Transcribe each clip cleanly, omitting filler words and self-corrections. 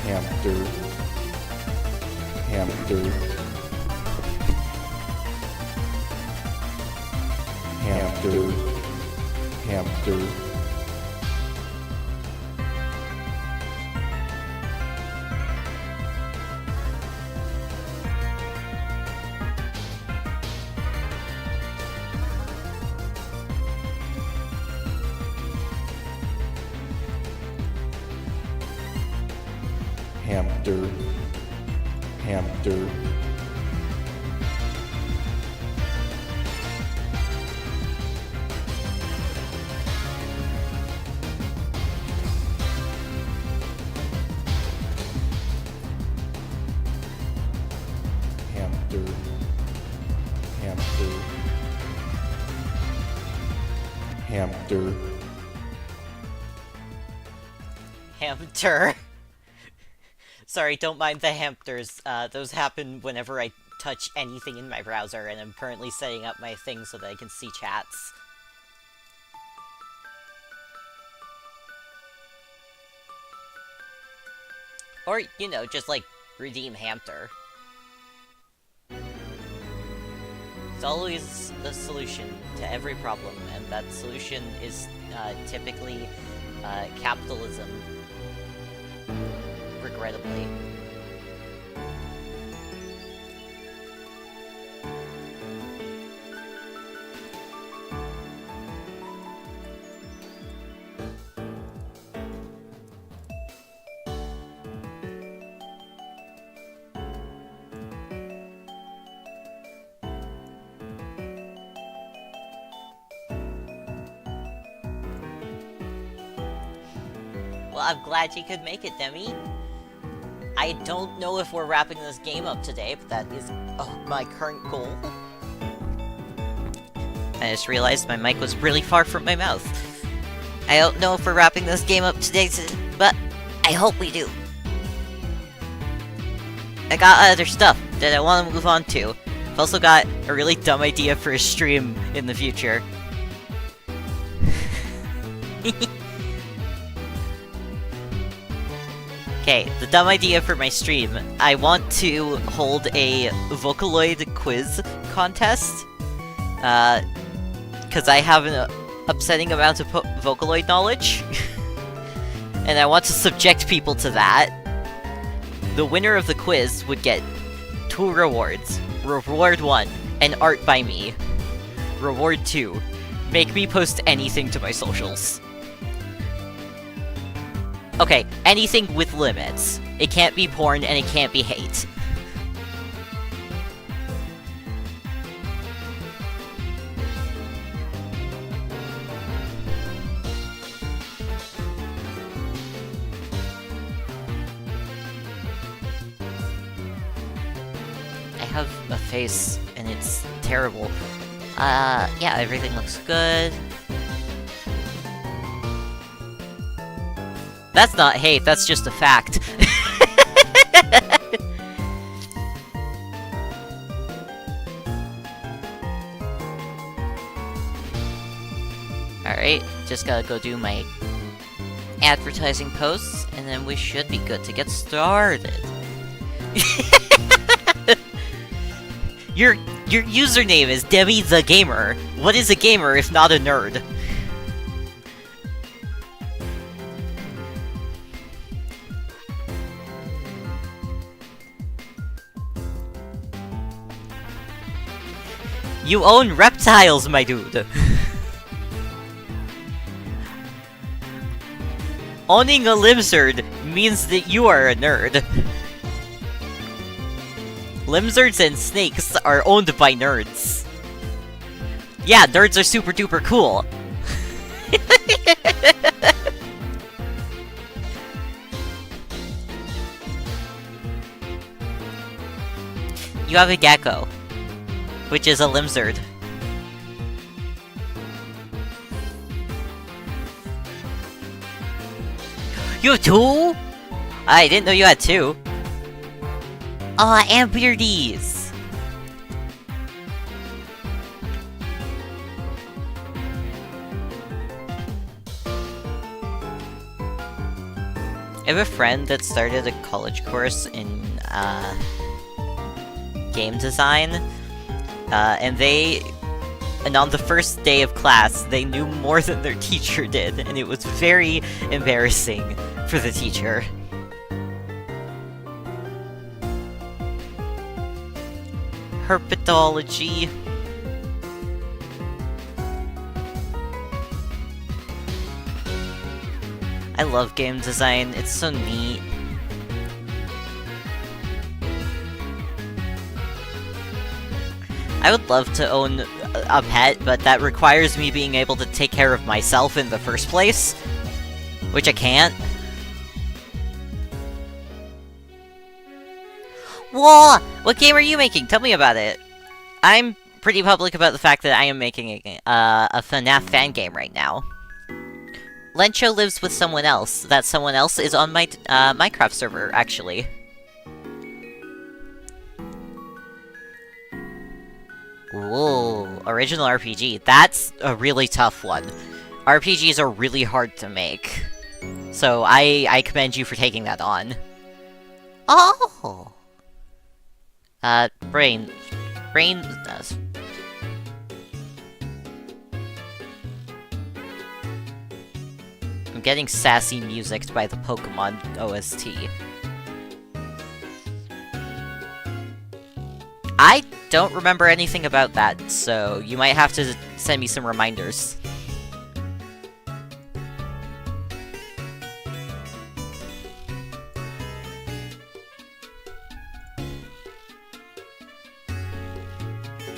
hamster, hamster, hamster, hamster, hamster, hamster, hamster, hamster, hamster, Hamster. Sorry, don't mind the hamsters. Those happen whenever I touch anything in my browser, and I'm currently setting up my thing so that I can see chats. Or, you know, just like, redeem hamster. It's always the solution to every problem, and that solution is, typically, capitalism. Regrettably. Well, I'm glad you could make it, Demi. I don't know if we're wrapping this game up today, but that is my current goal. I just realized my mic was really far from my mouth. I don't know if we're wrapping this game up today, but I hope we do. I got other stuff that I want to move on to. I've also got a really dumb idea for a stream in the future. Okay, the dumb idea for my stream. I want to hold a Vocaloid quiz contest. Because I have an upsetting amount of Vocaloid knowledge. And I want to subject people to that. The winner of the quiz would get 2 rewards. Reward 1, an art by me. Reward 2, make me post anything to my socials. Okay, anything with limits. It can't be porn and it can't be hate. I have a face and it's terrible. Yeah, everything looks good. That's not hate, that's just a fact. Alright, just gotta go do my advertising posts, and then we should be good to get started. Your username is Demi the Gamer. What is a gamer if not a nerd? You own reptiles, my dude! Owning a lizard means that you are a nerd. Lizards and snakes are owned by nerds. Yeah, nerds are super duper cool. You have a gecko, which is a lizard. You have 2? I didn't know you had 2. Aw, and beardies! I have a friend that started a college course in game design, and on the first day of class, they knew more than their teacher did, and it was very embarrassing for the teacher. Herpetology. I love game design, it's so neat. I would love to own a pet, but that requires me being able to take care of myself in the first place, which I can't. Whoa! What game are you making? Tell me about it. I'm pretty public about the fact that I am making a FNAF fan game right now. Lencho lives with someone else. That someone else is on my Minecraft server, actually. Whoa, original RPG. That's a really tough one. RPGs are really hard to make. So I commend you for taking that on. Oh! Brain... I'm getting sassy music by the Pokemon OST. I don't remember anything about that, so you might have to send me some reminders.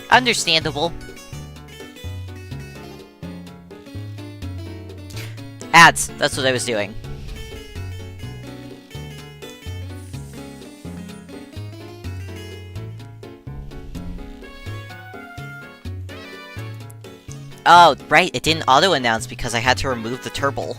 Understandable. Ads, that's what I was doing. Oh, right, it didn't auto-announce because I had to remove the turtle.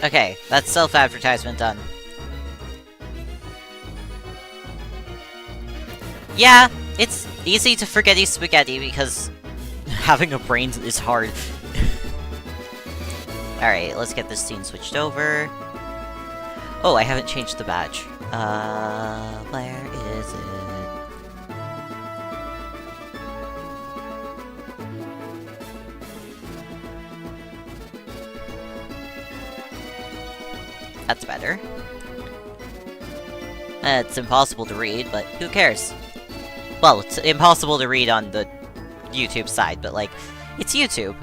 Okay, that's self-advertisement done. Yeah, it's easy to forget he's spaghetti because having a brain is hard. Alright, let's get this scene switched over. Oh, I haven't changed the badge. Where is it? That's better. It's impossible to read, but who cares? Well, it's impossible to read on the YouTube side, but like, it's YouTube.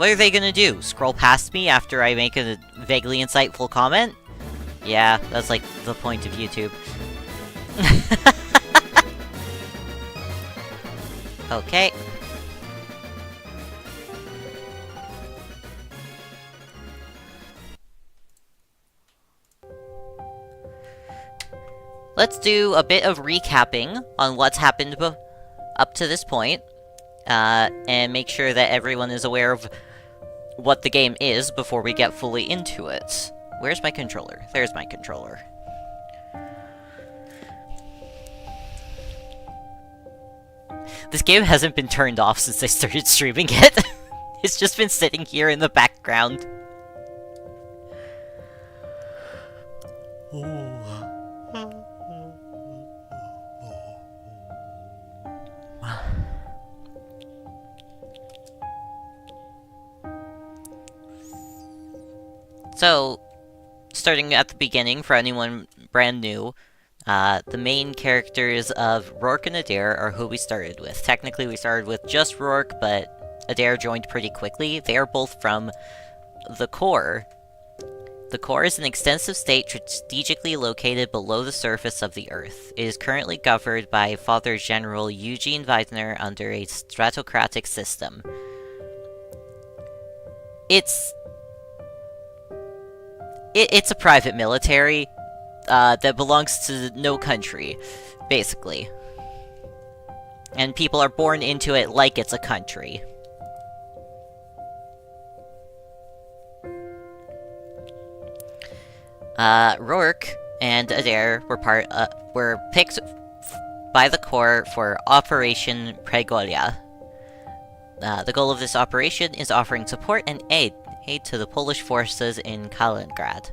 What are they gonna do? Scroll past me after I make a vaguely insightful comment? Yeah, that's like the point of YouTube. Okay. Let's do a bit of recapping on what's happened up to this point, and make sure that everyone is aware of what the game is before we get fully into it. Where's my controller? There's my controller. This game hasn't been turned off since I started streaming it. It's just been sitting here in the background. So, starting at the beginning, for anyone brand new, the main characters of Rourke and Adair are who we started with. Technically, we started with just Rourke, but Adair joined pretty quickly. They are both from the Core. The Core is an extensive state strategically located below the surface of the Earth. It is currently governed by Father General Eugene Weidner under a stratocratic system. It's a private military that belongs to no country, basically. And people are born into it like it's a country. Rourke and Adair were picked by the Core for Operation Pregolia. The goal of this operation is offering support and aid to the Polish forces in Kaliningrad.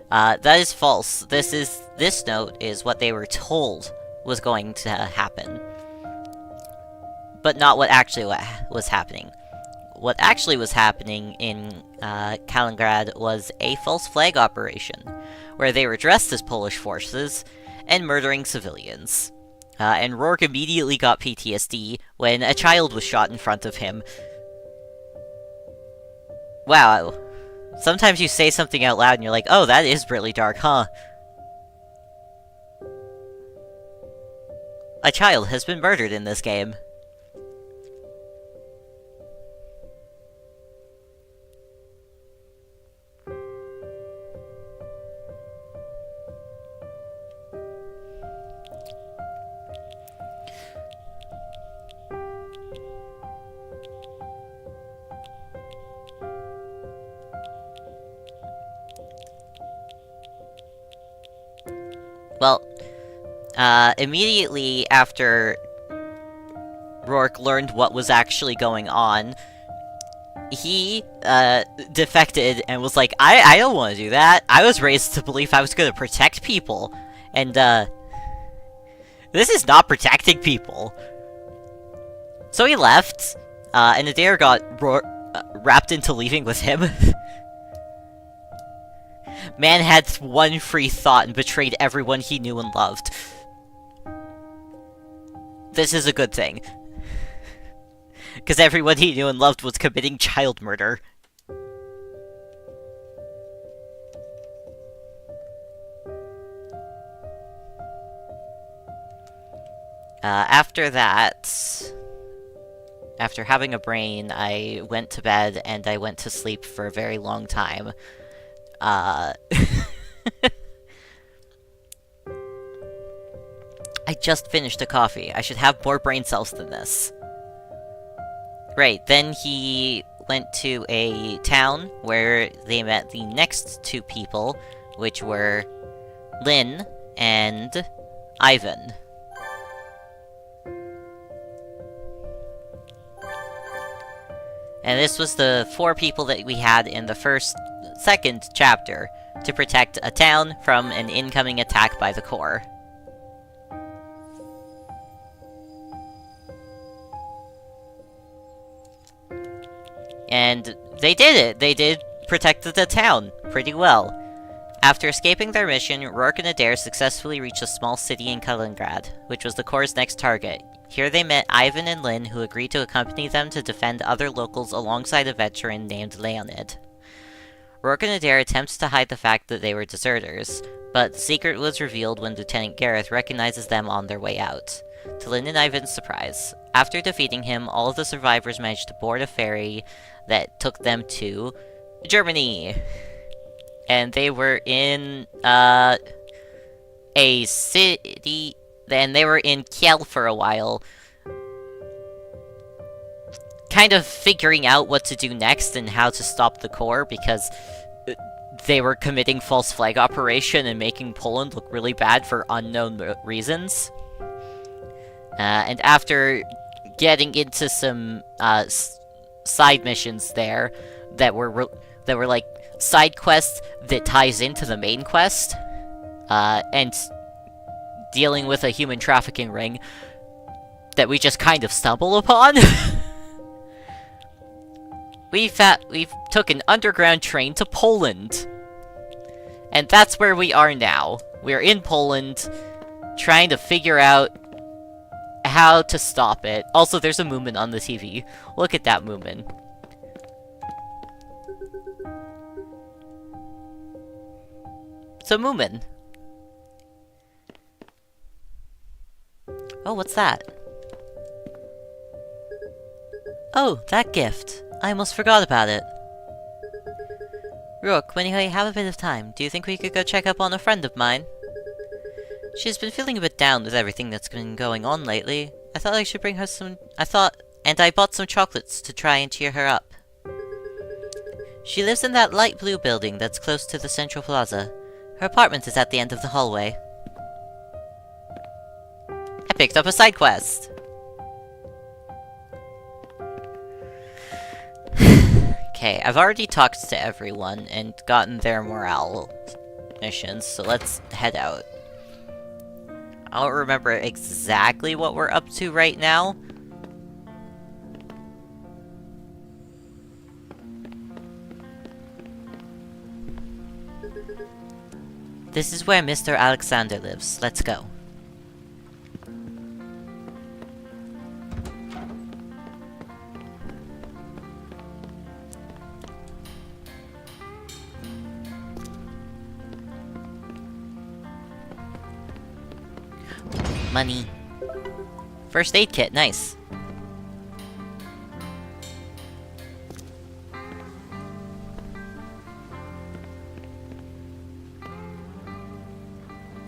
That is false. This note is what they were told was going to happen. But not what actually was happening. What actually was happening in Kaliningrad was a false flag operation, where they were dressed as Polish forces and murdering civilians. And Rourke immediately got PTSD when a child was shot in front of him. Wow. Sometimes you say something out loud and you're like, oh, that is really dark, huh? A child has been murdered in this game. Well, immediately after Rourke learned what was actually going on, he, defected and was like, I don't want to do that. I was raised to believe I was going to protect people, and, this is not protecting people. So he left, and Adair got wrapped into leaving with him. Man had one free thought and betrayed everyone he knew and loved. This is a good thing. Because everyone he knew and loved was committing child murder. After that, after having a brain, I went to bed and I went to sleep for a very long time. I just finished a coffee. I should have more brain cells than this. Right, then he went to a town where they met the next two people, which were Lynn and Ivan. And this was the 4 people that we had in the second chapter to protect a town from an incoming attack by the Core. And they did it! They did protect the town pretty well. After escaping their mission, Rourke and Adair successfully reached a small city in Kaliningrad, which was the Core's next target. Here they met Ivan and Lynn, who agreed to accompany them to defend other locals alongside a veteran named Leonid. Rourke and Adair attempted to hide the fact that they were deserters, but the secret was revealed when Lieutenant Gareth recognizes them on their way out. To Lynn and Ivan's surprise, after defeating him, all of the survivors managed to board a ferry that took them to Germany. And they were in, a city, and they were in Kiel for a while, kind of figuring out what to do next and how to stop the Corps, because they were committing false flag operation and making Poland look really bad for unknown reasons. And after getting into some side missions there that were like side quests that ties into the main quest, and dealing with a human trafficking ring that we just kind of stumble upon. we took an underground train to Poland. And that's where we are now. We're in Poland, trying to figure out how to stop it. Also, there's a Moomin on the TV. Look at that Moomin. It's a Moomin. Oh, what's that? Oh, that gift. I almost forgot about it. Rourke, when you have a bit of time, do you think we could go check up on a friend of mine? She's been feeling a bit down with everything that's been going on lately. I thought I should bring her some... and I bought some chocolates to try and cheer her up. She lives in that light blue building that's close to the Central Plaza. Her apartment is at the end of the hallway. I picked up a side quest! Okay, I've already talked to everyone and gotten their morale missions, so let's head out. I don't remember exactly what we're up to right now. This is where Mr. Alexander lives. Let's go. Money. First aid kit, nice.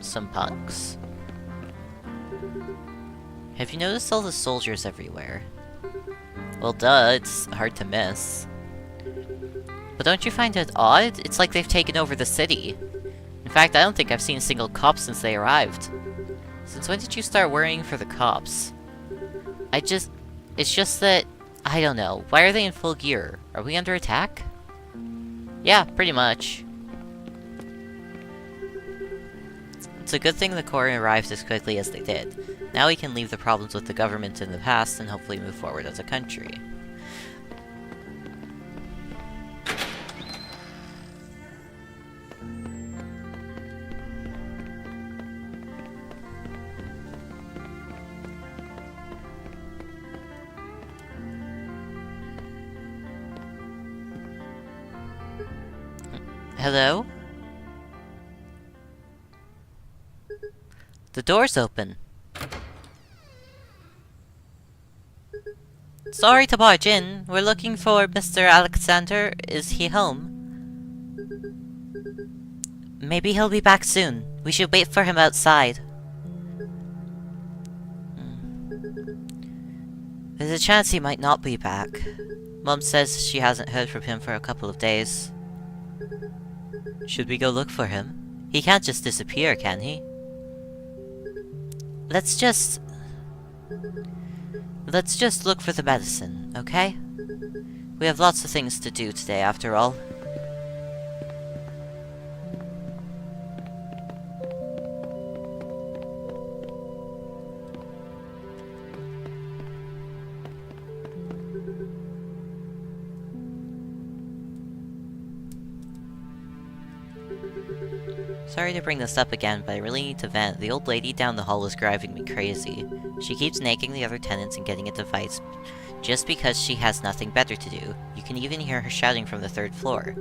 Some punks. Have you noticed all the soldiers everywhere? Well, duh, it's hard to miss. But don't you find it odd? It's like they've taken over the city. In fact, I don't think I've seen a single cop since they arrived. Since when did you start worrying for the cops? It's just that, I don't know, why are they in full gear? Are we under attack? Yeah, pretty much. It's a good thing the Corps arrived as quickly as they did. Now we can leave the problems with the government in the past and hopefully move forward as a country. Hello? The door's open. Sorry to barge in. We're looking for Mr. Alexander. Is he home? Maybe he'll be back soon. We should wait for him outside. There's a chance he might not be back. Mom says she hasn't heard from him for a couple of days. Should we go look for him? He can't just disappear, can he? Let's just look for the medicine, okay? We have lots of things to do today, after all. Sorry to bring this up again, but I really need to vent. The old lady down the hall is driving me crazy. She keeps nagging the other tenants and getting into fights just because she has nothing better to do. You can even hear her shouting from the 3rd floor.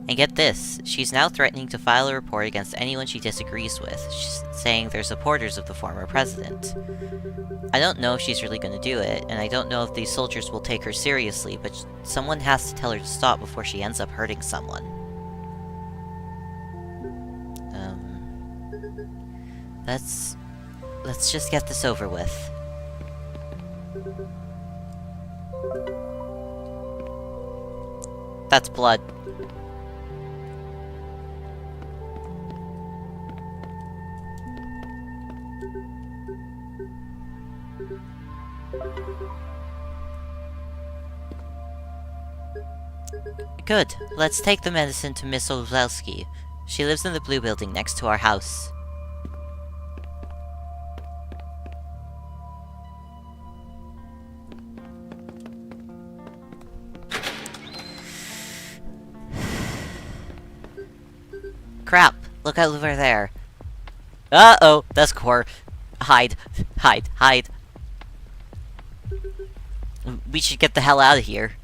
And get this, she's now threatening to file a report against anyone she disagrees with. She's saying they're supporters of the former president. I don't know if she's really gonna do it, and I don't know if these soldiers will take her seriously, but someone has to tell her to stop before she ends up hurting someone. Let's just get this over with. That's blood. Good. Let's take the medicine to Miss Olszewski. She lives in the blue building next to our house. Crap! Look over there. Uh-oh! That's Core. Hide. Hide. Hide. We should get the hell out of here.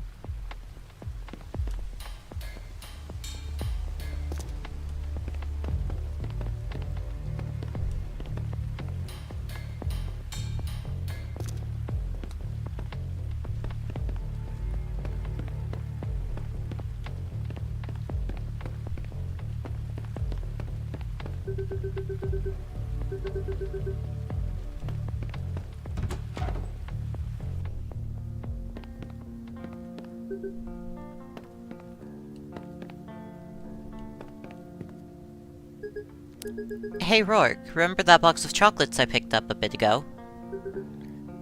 Hey Rourke, remember that box of chocolates I picked up a bit ago?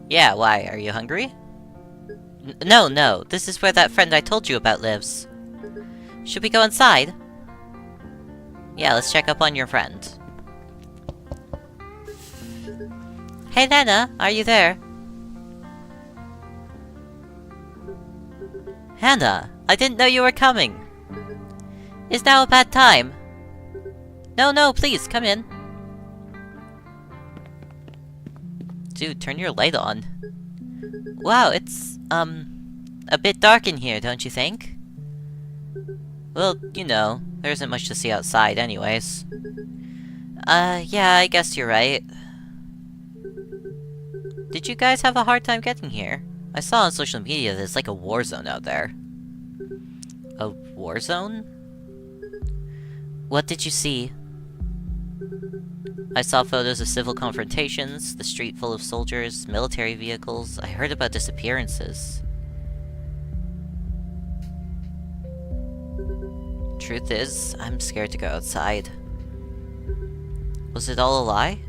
Yeah, why? Are you hungry? No, this is where that friend I told you about lives. Should we go inside? Yeah, let's check up on your friend. Hey Lena, are you there? Hannah, I didn't know you were coming. Is now a bad time? No, please, come in. Dude, turn your light on. Wow, it's, a bit dark in here, don't you think? Well, you know, there isn't much to see outside anyways. Yeah, I guess you're right. Did you guys have a hard time getting here? I saw on social media there's like a war zone out there. A war zone? What did you see? I saw photos of civil confrontations, the street full of soldiers, military vehicles. I heard about disappearances. Truth is, I'm scared to go outside. Was it all a lie?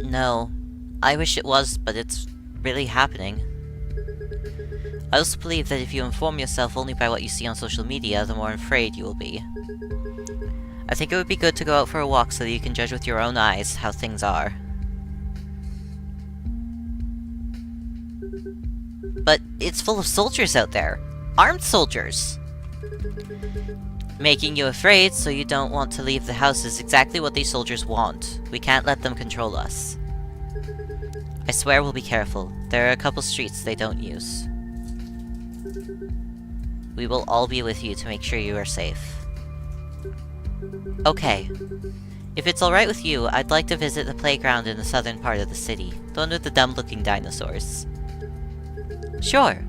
No. I wish it was, but it's really happening. I also believe that if you inform yourself only by what you see on social media, the more afraid you will be. I think it would be good to go out for a walk so that you can judge with your own eyes how things are. But it's full of soldiers out there. Armed soldiers! Making you afraid so you don't want to leave the house is exactly what these soldiers want. We can't let them control us. I swear we'll be careful. There are a couple streets they don't use. We will all be with you to make sure you are safe. Okay. If it's alright with you, I'd like to visit the playground in the southern part of the city. The one with the dumb-looking dinosaurs. Sure.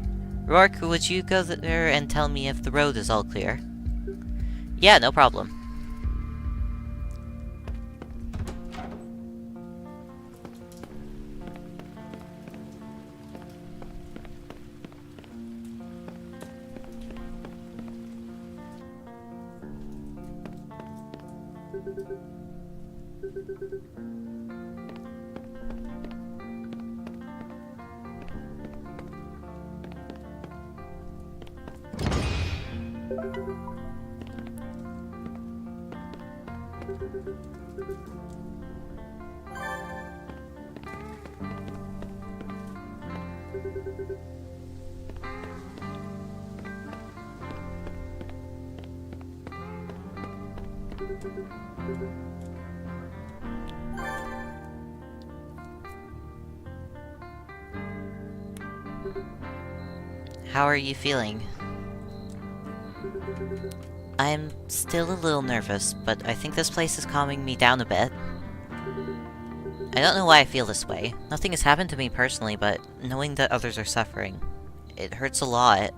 Rourke, would you go there and tell me if the road is all clear? Yeah, no problem. How are you feeling? I'm still a little nervous, but I think this place is calming me down a bit. I don't know why I feel this way. Nothing has happened to me personally, but knowing that others are suffering, it hurts a lot.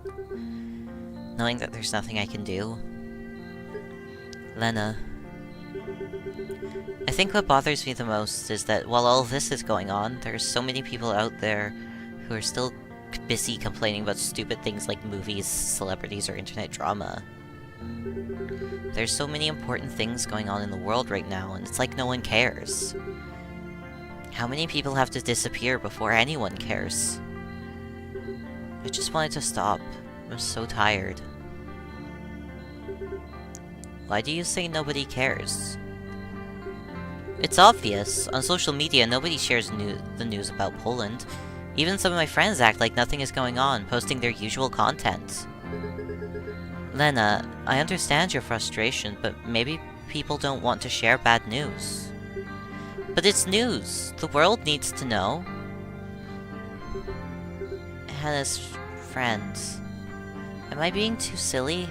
Knowing that there's nothing I can do. Lena. I think what bothers me the most is that while all this is going on, there's so many people out there who are still busy complaining about stupid things like movies, celebrities, or internet drama. There's so many important things going on in the world right now, and it's like no one cares. How many people have to disappear before anyone cares? I just wanted to stop. I'm so tired. Why do you say nobody cares? It's obvious. On social media, nobody shares the news about Poland. Even some of my friends act like nothing is going on, posting their usual content. Lena, I understand your frustration, but maybe people don't want to share bad news. But it's news. The world needs to know. Hannah's friends. Am I being too silly?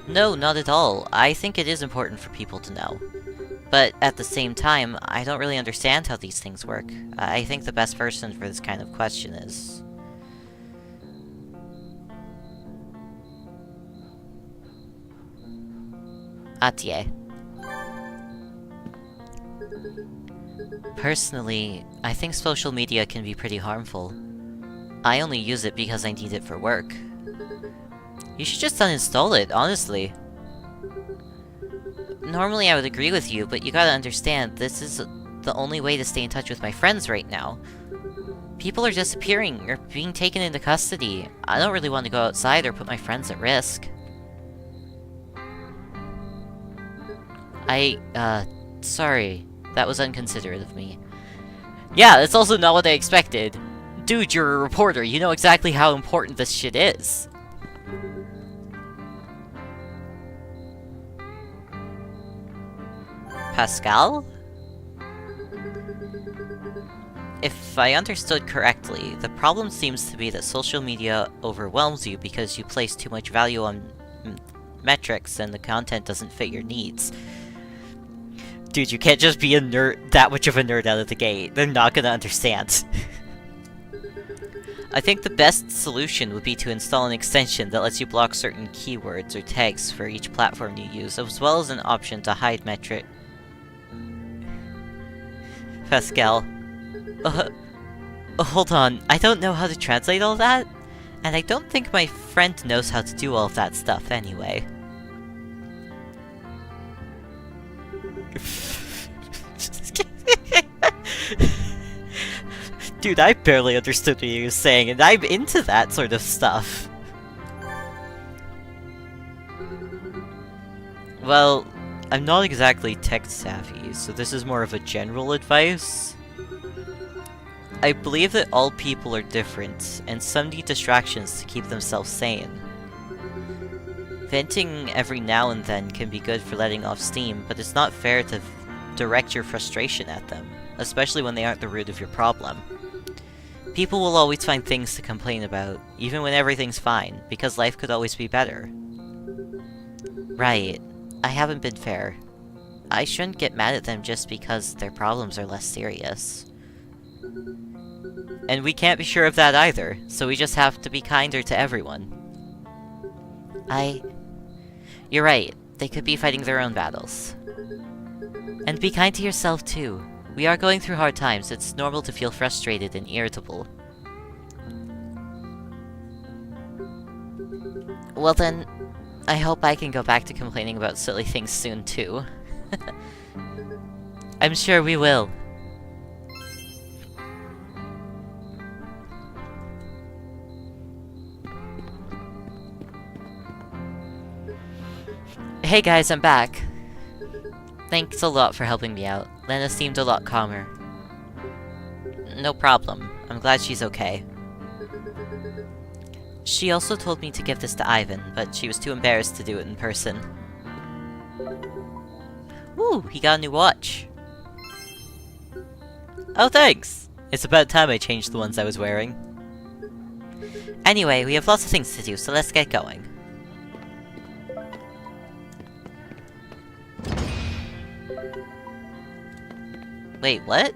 No, not at all. I think it is important for people to know. But at the same time, I don't really understand how these things work. I think the best person for this kind of question is... Atye. Personally, I think social media can be pretty harmful. I only use it because I need it for work. You should just uninstall it, honestly. Normally I would agree with you, but you gotta understand, this is the only way to stay in touch with my friends right now. People are disappearing, or being taken into custody. I don't really want to go outside or put my friends at risk. Sorry. That was inconsiderate of me. Yeah, that's also not what I expected. Dude, you're a reporter, you know exactly how important this shit is. Pascal? If I understood correctly, the problem seems to be that social media overwhelms you because you place too much value on metrics and the content doesn't fit your needs. Dude, you can't just be a nerd, that much of a nerd out of the gate. They're not gonna understand. I think the best solution would be to install an extension that lets you block certain keywords or tags for each platform you use, as well as an option to hide metric... Pascal. Hold on, I don't know how to translate all that? And I don't think my friend knows how to do all of that stuff anyway. Dude, I barely understood what he was saying, and I'm into that sort of stuff. Well, I'm not exactly tech-savvy, so this is more of a general advice. I believe that all people are different, and some need distractions to keep themselves sane. Venting every now and then can be good for letting off steam, but it's not fair to direct your frustration at them, especially when they aren't the root of your problem. People will always find things to complain about, even when everything's fine, because life could always be better. Right. I haven't been fair. I shouldn't get mad at them just because their problems are less serious. And we can't be sure of that either, so we just have to be kinder to everyone. You're right, they could be fighting their own battles. And be kind to yourself too. We are going through hard times, it's normal to feel frustrated and irritable. Well then, I hope I can go back to complaining about silly things soon too. I'm sure we will. Hey guys, I'm back. Thanks a lot for helping me out. Lena seemed a lot calmer. No problem. I'm glad she's okay. She also told me to give this to Ivan, but she was too embarrassed to do it in person. Woo, he got a new watch. Oh, thanks! It's about time I changed the ones I was wearing. Anyway, we have lots of things to do, so let's get going. Wait, what?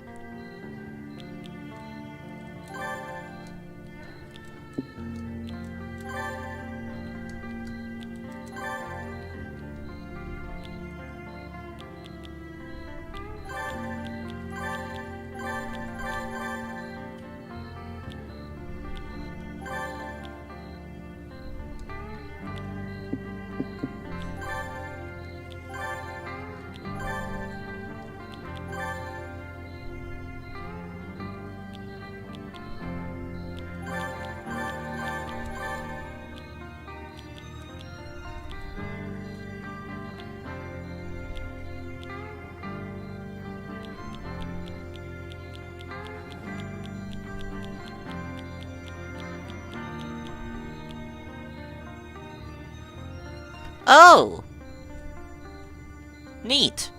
Oh! Neat.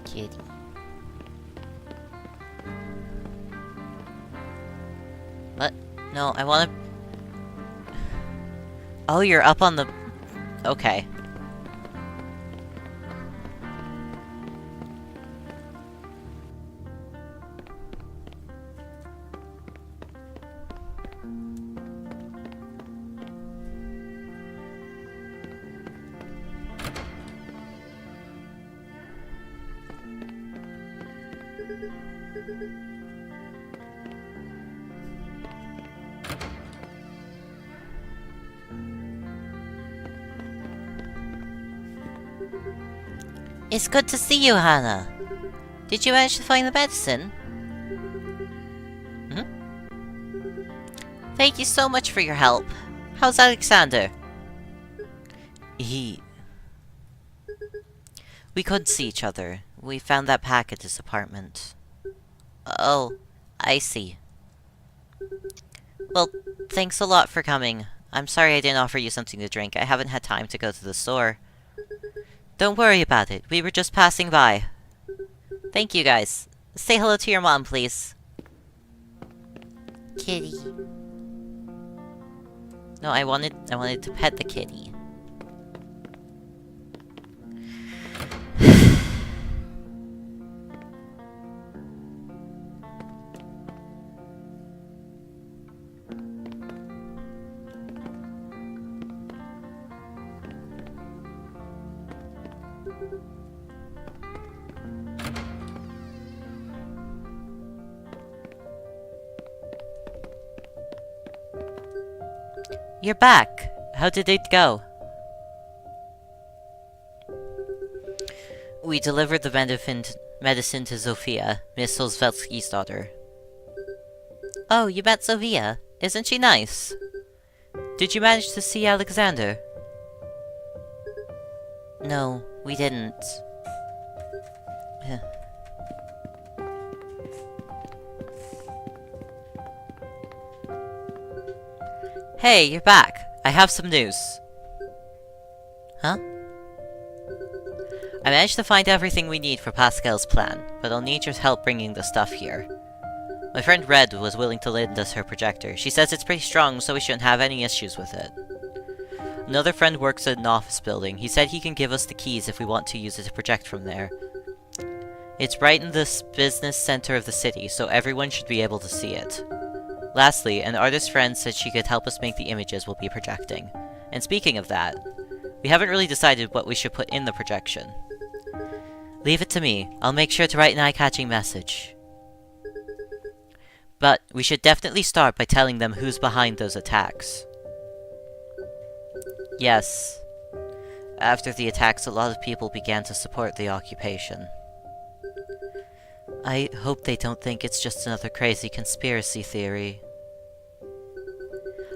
Kitty. What? No, I wanna... Oh, you're up on the... Okay. It's good to see you, Hannah. Did you manage to find the medicine? Thank you so much for your help. How's Alexander? We couldn't see each other. We found that pack at his apartment. Oh, I see. Well, thanks a lot for coming. I'm sorry I didn't offer you something to drink. I haven't had time to go to the store. Don't worry about it. We were just passing by. Thank you, guys. Say hello to your mom, please. Kitty. No, I wanted to pet the kitty. You're back. How did it go? We delivered the medicine to Zofia, Miss Solzvetsky's daughter. Oh, you met Zofia? Isn't she nice? Did you manage to see Alexander? No, we didn't. Hey, you're back. I have some news. Huh? I managed to find everything we need for Pascal's plan, but I'll need your help bringing the stuff here. My friend Red was willing to lend us her projector. She says it's pretty strong, so we shouldn't have any issues with it. Another friend works at an office building. He said he can give us the keys if we want to use it to project from there. It's right in the business center of the city, so everyone should be able to see it. Lastly, an artist friend said she could help us make the images we'll be projecting. And speaking of that, we haven't really decided what we should put in the projection. Leave it to me. I'll make sure to write an eye-catching message. But we should definitely start by telling them who's behind those attacks. Yes. After the attacks, a lot of people began to support the occupation. I hope they don't think it's just another crazy conspiracy theory.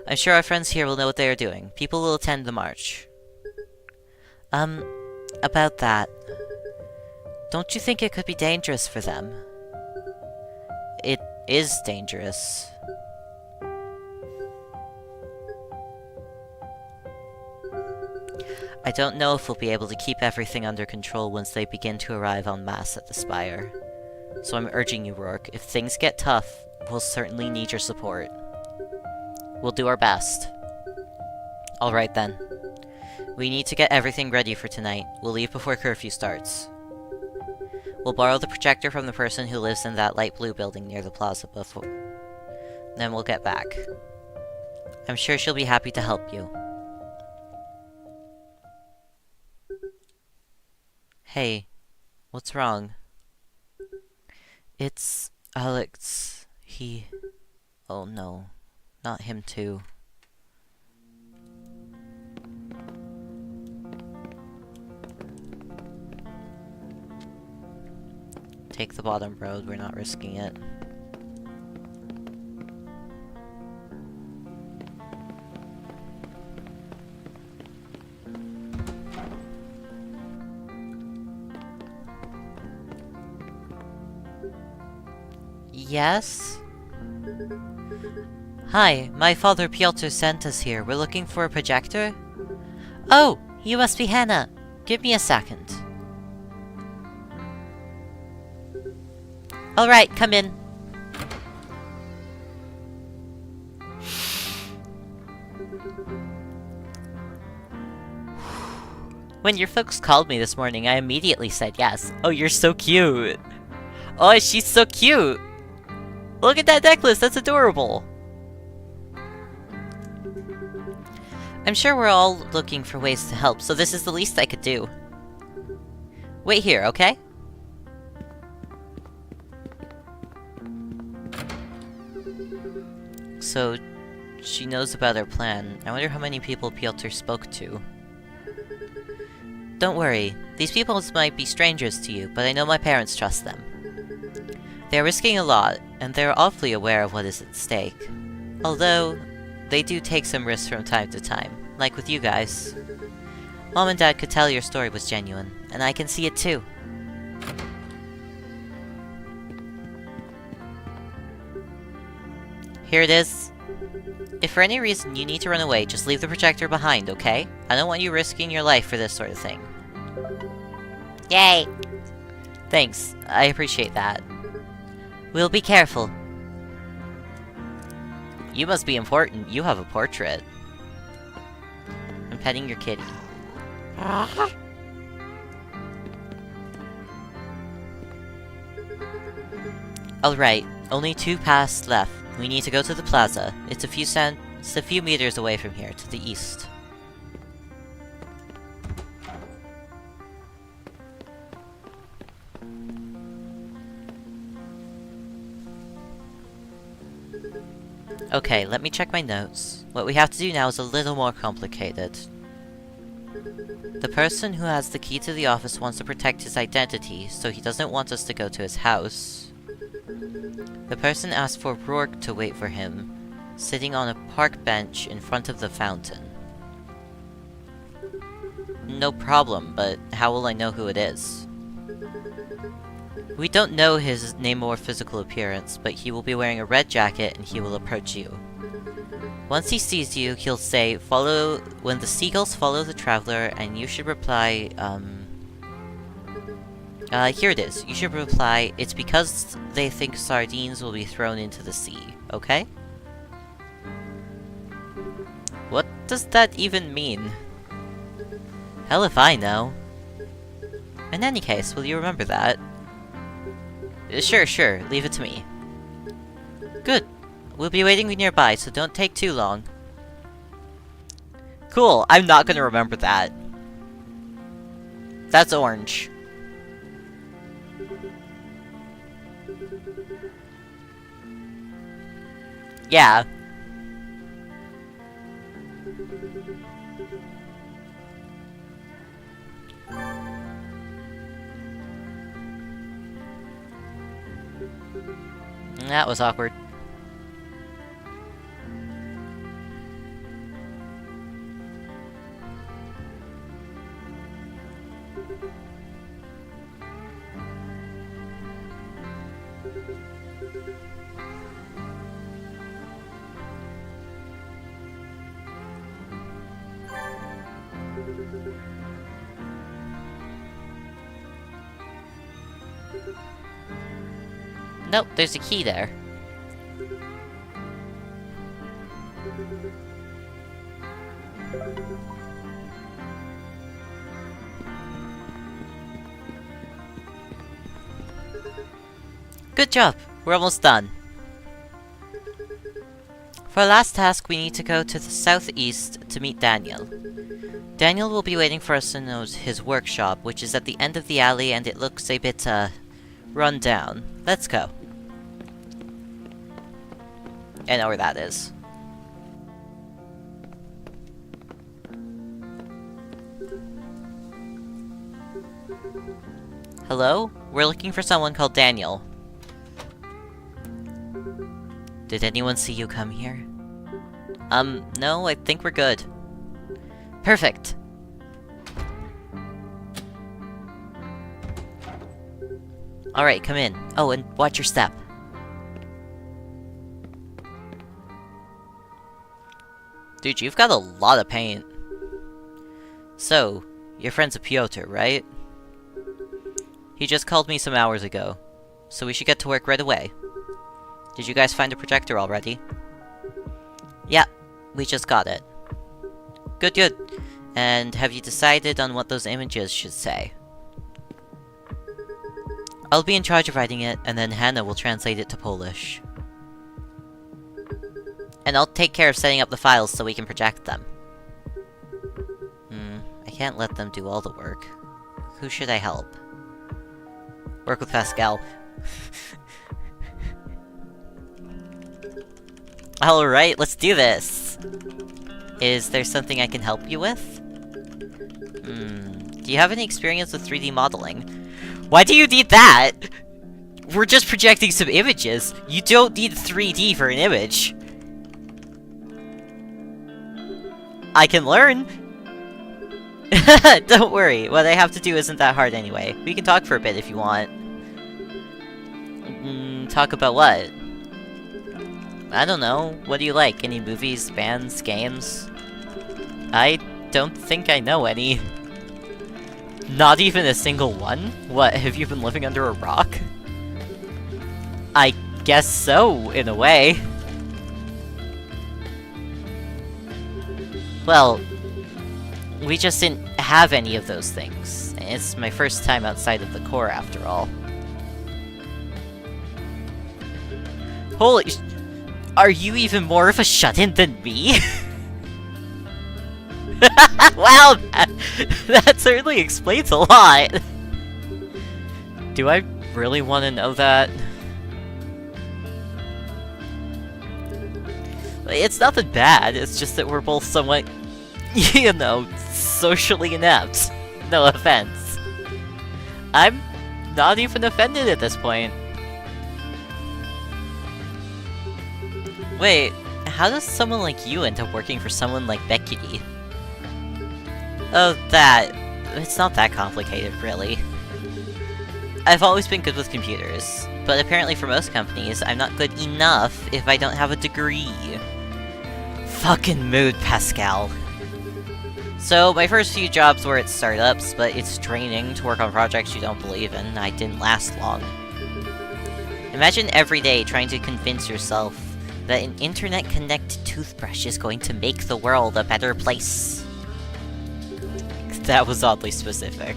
I'm sure our friends here will know what they are doing. People will attend the march. About that. Don't you think it could be dangerous for them? It is dangerous. I don't know if we'll be able to keep everything under control once they begin to arrive en masse at the Spire. So I'm urging you, Rourke, if things get tough, we'll certainly need your support. We'll do our best. Alright then. We need to get everything ready for tonight. We'll leave before curfew starts. We'll borrow the projector from the person who lives in that light blue building near the plaza before... Then we'll get back. I'm sure she'll be happy to help you. Hey, what's wrong? It's Alex. He... Oh no, not him too. Take the bottom road, we're not risking it. Yes? Hi, my father Piotr sent us here. We're looking for a projector? Oh, you must be Hannah. Give me a second. Alright, come in. When your folks called me this morning, I immediately said yes. Oh, you're so cute. Oh, she's so cute. Look at that necklace, that's adorable! I'm sure we're all looking for ways to help, so this is the least I could do. Wait here, okay? So, she knows about our plan. I wonder how many people Piotr spoke to. Don't worry, these people might be strangers to you, but I know my parents trust them. They are risking a lot, and they are awfully aware of what is at stake. Although, they do take some risks from time to time, like with you guys. Mom and Dad could tell your story was genuine, and I can see it too. Here it is. If for any reason you need to run away, just leave the projector behind, okay? I don't want you risking your life for this sort of thing. Yay! Thanks, I appreciate that. We'll be careful. You must be important. You have a portrait. I'm petting your kitty. Alright, only 2 paths left. We need to go to the plaza. It's a few meters away from here, to the east. Okay, let me check my notes. What we have to do now is a little more complicated. The person who has the key to the office wants to protect his identity, so he doesn't want us to go to his house. The person asked for Rourke to wait for him, sitting on a park bench in front of the fountain. No problem, but how will I know who it is? We don't know his name or physical appearance, but he will be wearing a red jacket and he will approach you. Once he sees you, he'll say, "Follow when the seagulls follow the traveler," and you should reply, here it is. You should reply, "It's because they think sardines will be thrown into the sea," okay? What does that even mean? Hell if I know. In any case, will you remember that? Sure, leave it to me. Good. We'll be waiting nearby, so don't take too long. Cool, I'm not gonna remember that. That's orange. Yeah. That was awkward. Nope, there's a key there. Good job! We're almost done. For our last task, we need to go to the southeast to meet Daniel. Daniel will be waiting for us in his workshop, which is at the end of the alley, and it looks a bit, run down. Let's go. I know where that is. Hello? We're looking for someone called Daniel. Did anyone see you come here? No, I think we're good. Perfect! Alright, come in. Oh, and watch your step. Dude, you've got a lot of paint. So, your friend's a Piotr, right? He just called me some hours ago, so we should get to work right away. Did you guys find a projector already? Yeah, we just got it. Good. And have you decided on what those images should say? I'll be in charge of writing it, and then Hannah will translate it to Polish. And I'll take care of setting up the files so we can project them. I can't let them do all the work. Who should I help? Work with Pascal. Alright, let's do this! Is there something I can help you with? Do you have any experience with 3D modeling? Why do you need that? We're just projecting some images. You don't need 3D for an image. I can learn! Don't worry, what I have to do isn't that hard anyway. We can talk for a bit if you want. Talk about what? I don't know. What do you like? Any movies, bands, games? I don't think I know any. Not even a single one? What, have you been living under a rock? I guess so, in a way. Well, we just didn't have any of those things. It's my first time outside of the Corps, after all. Holy are you even more of a shut-in than me? Wow, that certainly explains a lot. Do I really want to know that? It's nothing bad, it's just that we're both somewhat, you know, socially inept. No offense. I'm not even offended at this point. Wait, how does someone like you end up working for someone like Becky? Oh, that. It's not that complicated, really. I've always been good with computers, but apparently for most companies, I'm not good enough if I don't have a degree. Fucking mood, Pascal. So, my first few jobs were at startups, but it's draining to work on projects you don't believe in. I didn't last long. Imagine every day trying to convince yourself that an internet-connected toothbrush is going to make the world a better place. That was oddly specific.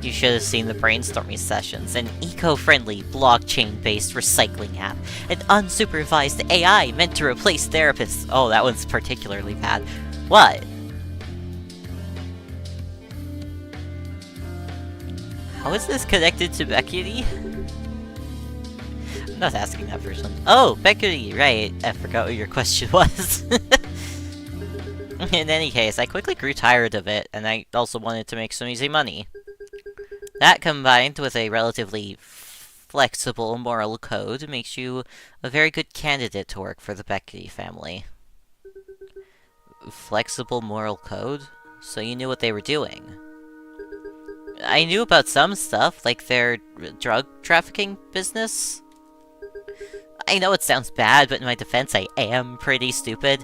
You should have seen the brainstorming sessions. An eco-friendly, blockchain-based recycling app. An unsupervised AI meant to replace therapists. Oh, that one's particularly bad. What? How is this connected to Beckety? I'm not asking that person. Oh, Beckety, right. I forgot what your question was. In any case, I quickly grew tired of it, and I also wanted to make some easy money. That combined with a relatively flexible moral code makes you a very good candidate to work for the Beckety family. Flexible moral code? So you knew what they were doing. I knew about some stuff, like their drug trafficking business. I know it sounds bad, but in my defense, I am pretty stupid.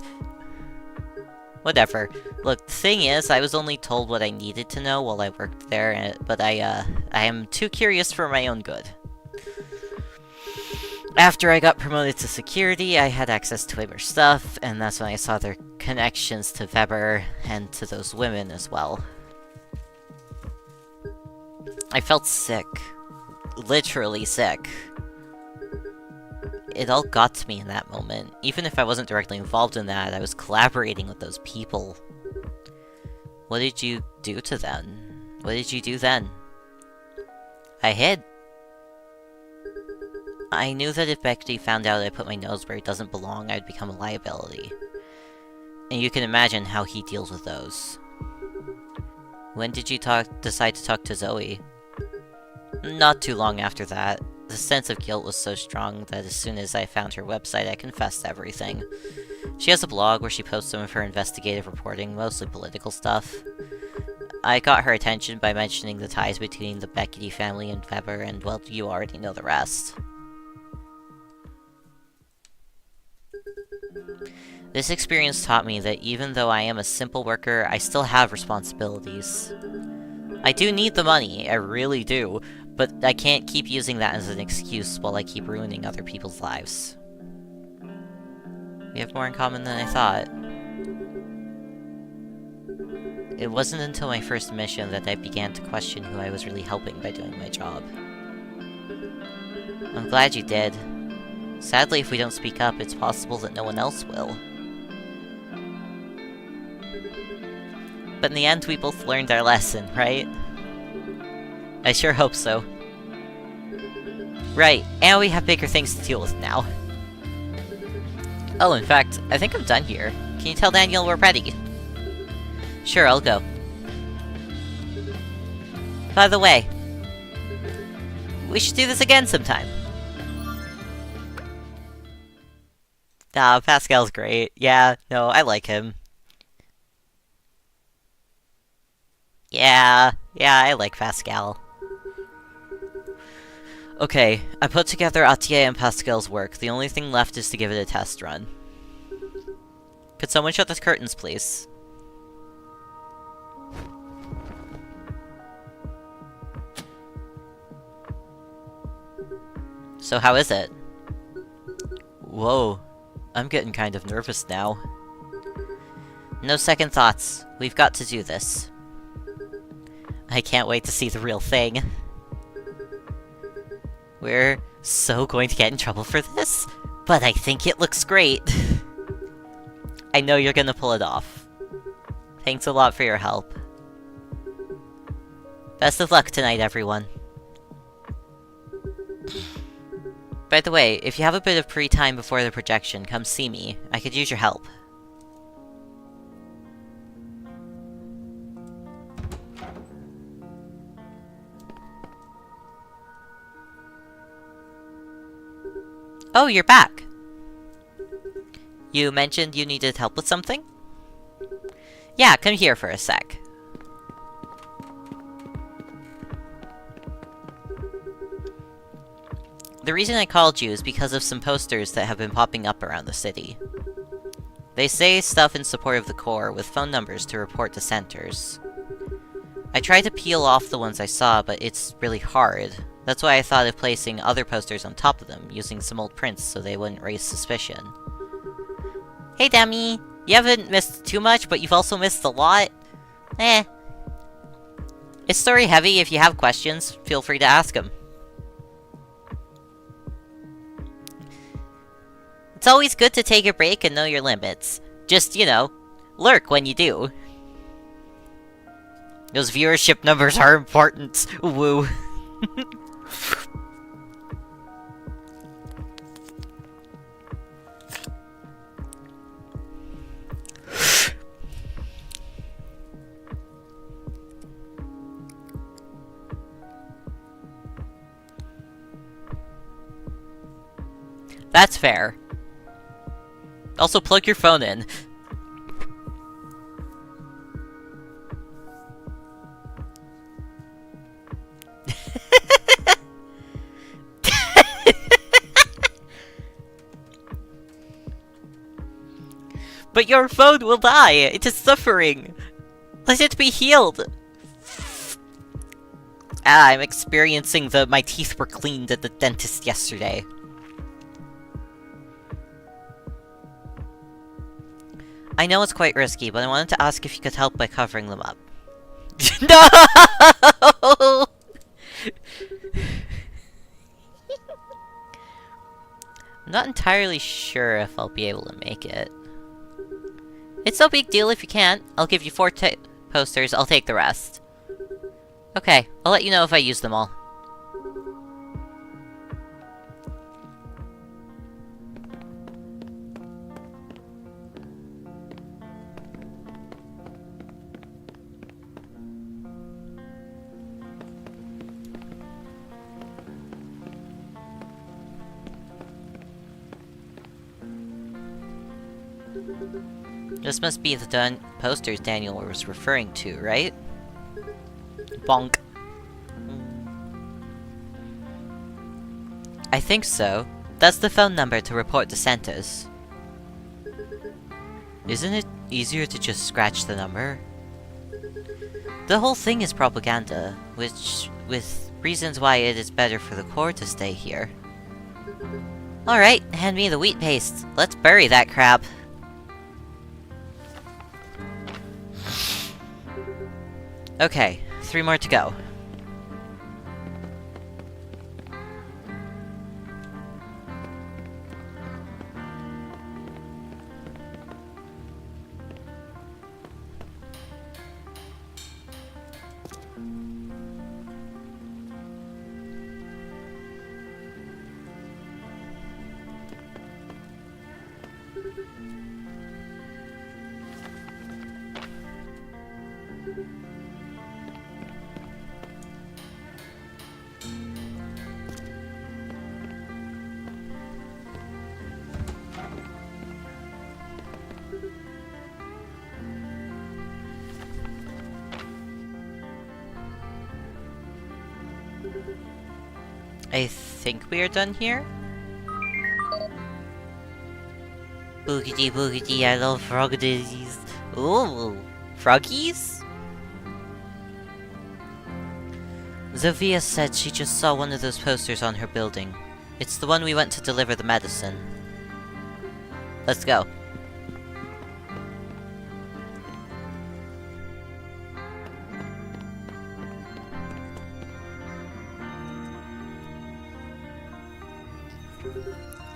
Whatever. Look, the thing is, I was only told what I needed to know while I worked there, but I am too curious for my own good. After I got promoted to security, I had access to way more stuff, and that's when I saw their connections to Weber and to those women as well. I felt sick. Literally sick. It all got to me in that moment. Even if I wasn't directly involved in that, I was collaborating with those people. What did you do to them? What did you do then? I hid. I knew that if Beckety found out I put my nose where it doesn't belong, I'd become a liability. And you can imagine how he deals with those. When did you decide to talk to Zoe? Not too long after that. The sense of guilt was so strong that as soon as I found her website, I confessed everything. She has a blog where she posts some of her investigative reporting, mostly political stuff. I got her attention by mentioning the ties between the Beckety family and Weber, and well, you already know the rest. This experience taught me that even though I am a simple worker, I still have responsibilities. I do need the money, I really do. But I can't keep using that as an excuse while I keep ruining other people's lives. We have more in common than I thought. It wasn't until my first mission that I began to question who I was really helping by doing my job. I'm glad you did. Sadly, if we don't speak up, it's possible that no one else will. But in the end, we both learned our lesson, right? I sure hope so. Right, and we have bigger things to deal with now. Oh, in fact, I think I'm done here. Can you tell Daniel we're ready? Sure, I'll go. By the way, we should do this again sometime. Pascal's great. Yeah, no, I like him. Yeah, I like Pascal. Okay, I put together Atier and Pascal's work. The only thing left is to give it a test run. Could someone shut the curtains, please? So how is it? Whoa, I'm getting kind of nervous now. No second thoughts. We've got to do this. I can't wait to see the real thing. We're so going to get in trouble for this, but I think it looks great. I know you're gonna pull it off. Thanks a lot for your help. Best of luck tonight, everyone. By the way, if you have a bit of pre-time before the projection, come see me. I could use your help. Oh, you're back! You mentioned you needed help with something? Yeah, come here for a sec. The reason I called you is because of some posters that have been popping up around the city. They say stuff in support of the Corps, with phone numbers to report dissenters. I tried to peel off the ones I saw, but it's really hard. That's why I thought of placing other posters on top of them, using some old prints so they wouldn't raise suspicion. Hey Demi! You haven't missed too much, but you've also missed a lot? It's story heavy. If you have questions, feel free to ask them. It's always good to take a break and know your limits. Just, you know, lurk when you do. Those viewership numbers are important. Woo. That's fair. Also, plug your phone in. But your phone will die! It is suffering! Let it be healed! Ah, I'm experiencing my teeth were cleaned at the dentist yesterday. I know it's quite risky, but I wanted to ask if you could help by covering them up. No! I'm not entirely sure if I'll be able to make it. It's no big deal if you can't. I'll give you 4 posters, I'll take the rest. Okay, I'll let you know if I use them all. This must be the posters Daniel was referring to, right? Bonk. I think so. That's the phone number to report to Santos. Isn't it easier to just scratch the number? The whole thing is propaganda, with reasons why it is better for the Corps to stay here. Alright, hand me the wheat paste. Let's bury that crap. Okay, 3 more to go. I think we are done here? Boogity boogity, I love froggies. Ooh, froggies? Zofia said she just saw one of those posters on her building. It's the one we went to deliver the medicine. Let's go.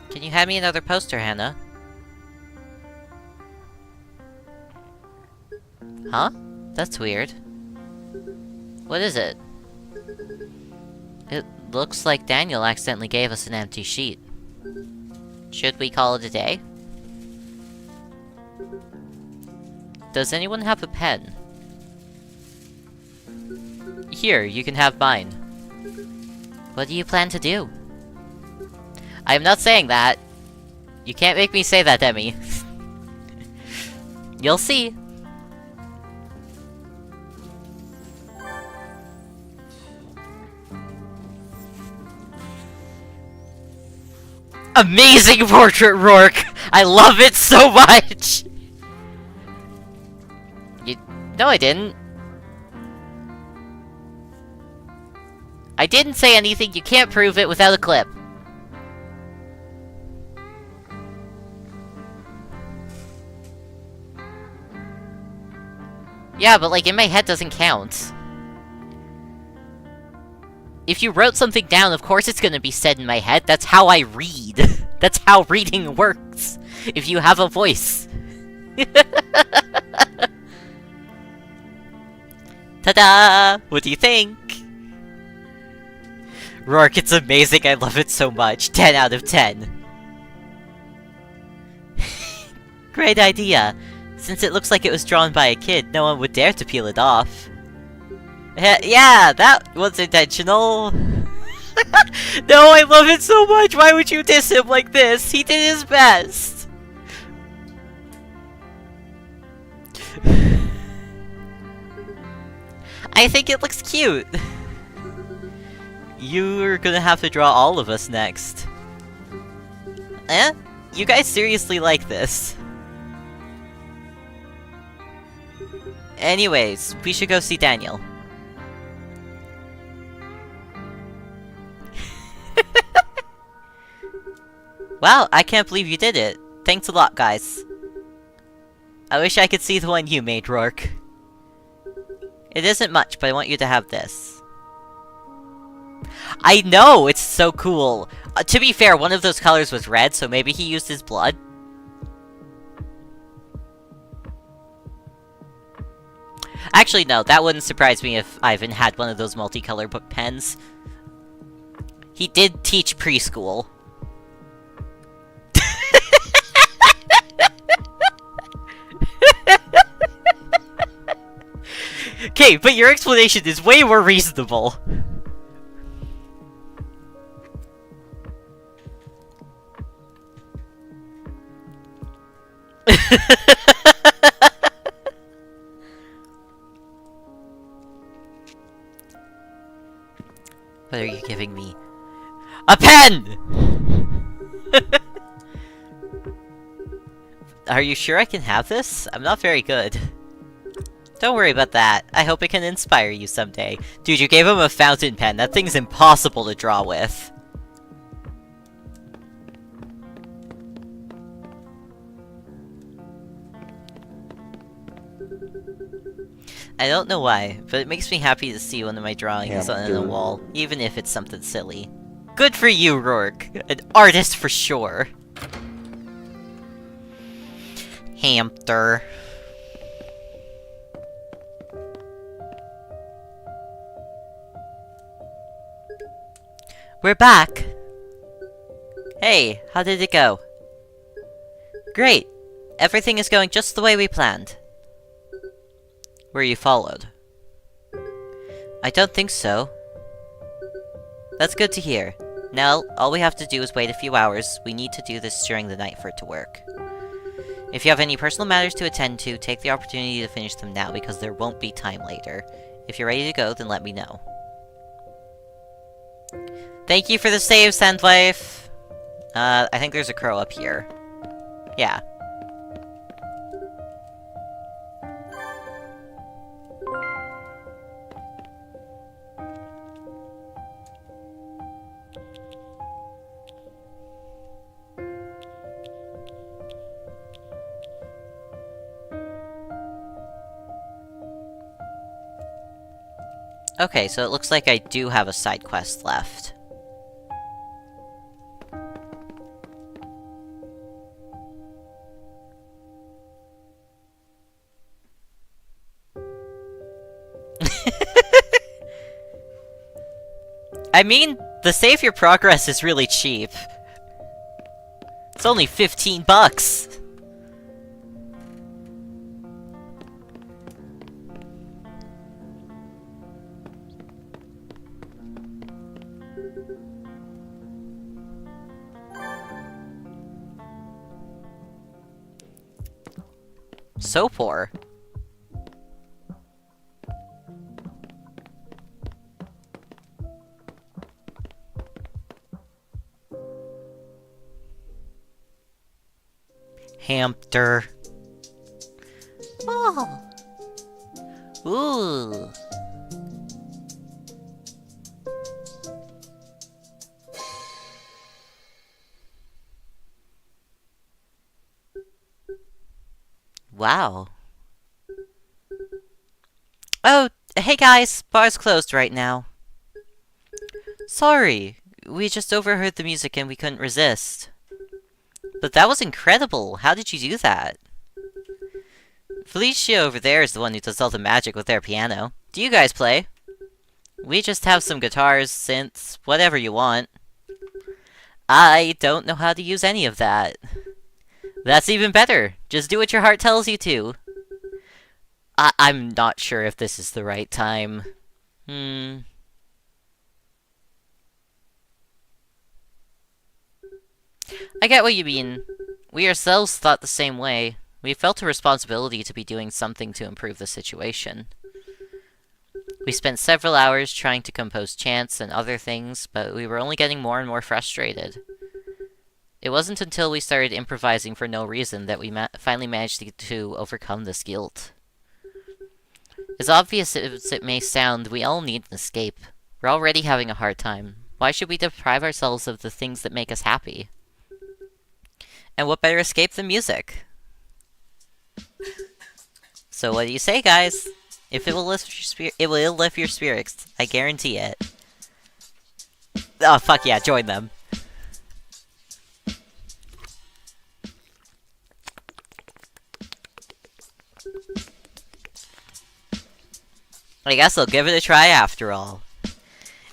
Can you hand me another poster, Hannah? Huh? That's weird. What is it? It looks like Daniel accidentally gave us an empty sheet. Should we call it a day? Does anyone have a pen? Here, you can have mine. What do you plan to do? I am not saying that. You can't make me say that, Demi. You'll see. Amazing portrait, Rourke! I love it so much! No, I didn't. I didn't say anything, you can't prove it without a clip. Yeah, but like, in my head doesn't count. If you wrote something down, of course it's gonna be said in my head. That's how I read. That's how reading works. If you have a voice. Ta-da! What do you think? Rourke, it's amazing. I love it so much. 10 out of 10. Great idea. Since it looks like it was drawn by a kid, no one would dare to peel it off. Yeah, that was intentional. No, I love it so much. Why would you diss him like this? He did his best. I think it looks cute. You're gonna have to draw all of us next. Eh? You guys seriously like this? Anyways, we should go see Daniel. Wow, I can't believe you did it. Thanks a lot, guys. I wish I could see the one you made, Rourke. It isn't much, but I want you to have this. I know! It's so cool! To be fair, one of those colors was red, so maybe he used his blood. Actually, no, that wouldn't surprise me if Ivan had one of those multicolor book pens. He did teach preschool. Okay, but your explanation is way more reasonable. What are you giving me? A pen! Are you sure I can have this? I'm not very good. Don't worry about that. I hope it can inspire you someday. Dude, you gave him a fountain pen. That thing's impossible to draw with. I don't know why, but it makes me happy to see one of my drawings on the wall, even if it's something silly. Good for you, Rourke. An artist for sure. Hamster. We're back! Hey, how did it go? Great! Everything is going just the way we planned. Were you followed? I don't think so. That's good to hear. Now, all we have to do is wait a few hours. We need to do this during the night for it to work. If you have any personal matters to attend to, take the opportunity to finish them now, because there won't be time later. If you're ready to go, then let me know. Thank you for the save, Sandwife! I think there's a crow up here. Yeah. Okay, so it looks like I do have a side quest left. I mean, the save your progress is really cheap. It's only 15 bucks. So poor. Hamster. Oh. Ooh. Wow. Oh, hey guys, bar's closed right now. Sorry, we just overheard the music and we couldn't resist. But that was incredible. How did you do that? Felicia over there is the one who does all the magic with their piano. Do you guys play? We just have some guitars, synths, whatever you want. I don't know how to use any of that. That's even better. Just do what your heart tells you to. I'm not sure if this is the right time. I get what you mean. We ourselves thought the same way. We felt a responsibility to be doing something to improve the situation. We spent several hours trying to compose chants and other things, but we were only getting more and more frustrated. It wasn't until we started improvising for no reason that we finally managed to overcome this guilt. As obvious as it may sound, we all need an escape. We're already having a hard time. Why should we deprive ourselves of the things that make us happy? And what better escape than music? So what do you say, guys? If it will lift your spirits. I guarantee it. Oh, fuck yeah, join them. I guess I'll give it a try after all.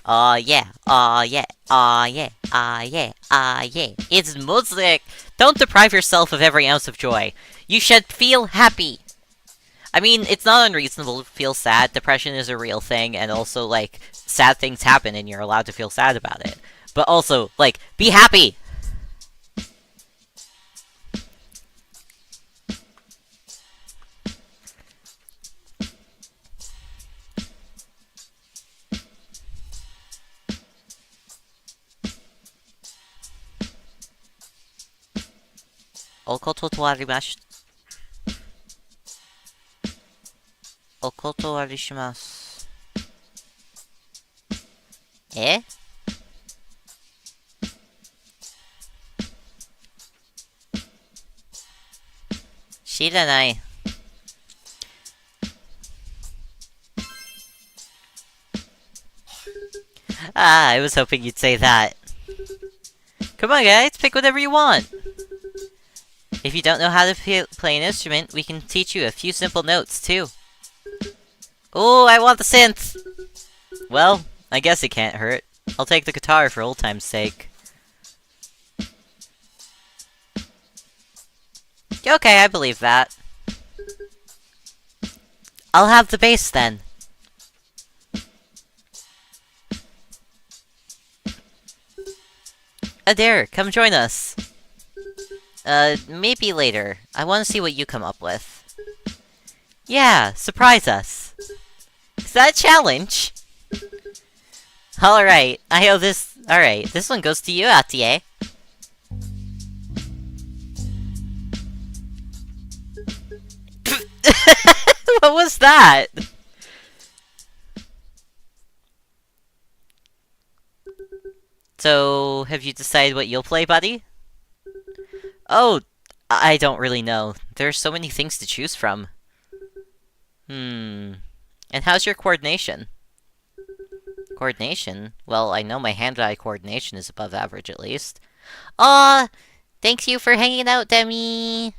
Aw yeah, aw yeah, aw yeah, aw yeah, aw yeah. It's music! Don't deprive yourself of every ounce of joy. You should feel happy! I mean, it's not unreasonable to feel sad. Depression is a real thing, and also, like, sad things happen and you're allowed to feel sad about it. But also, like, be happy! Okotowarishimasu. Okotowarishimasu. Eh? Shiranai. I was hoping you'd say that. Come on, guys, pick whatever you want. If you don't know how to play an instrument, we can teach you a few simple notes, too. Oh, I want the synth! Well, I guess it can't hurt. I'll take the guitar for old time's sake. Okay, I believe that. I'll have the bass then. Adair, come join us. Maybe later. I want to see what you come up with. Yeah, surprise us. Is that a challenge? Alright, I owe this... Alright, this one goes to you, Atie. What was that? So, have you decided what you'll play, buddy? Oh, I don't really know. There are so many things to choose from. And how's your coordination? Coordination? Well, I know my hand-eye coordination is above average, at least. Aw! Thanks you for hanging out, Demi!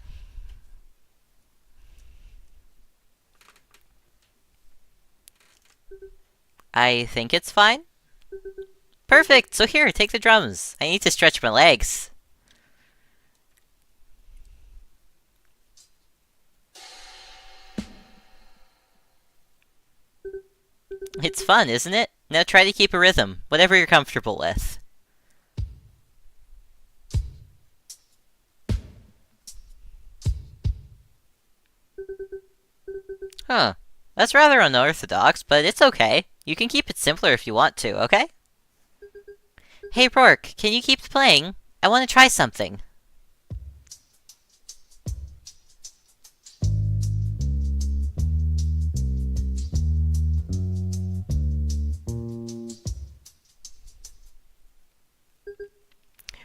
I think it's fine. Perfect! So here, take the drums. I need to stretch my legs. It's fun, isn't it? Now try to keep a rhythm, whatever you're comfortable with. Huh. That's rather unorthodox, but it's okay. You can keep it simpler if you want to, okay? Hey Rourke, can you keep playing? I want to try something.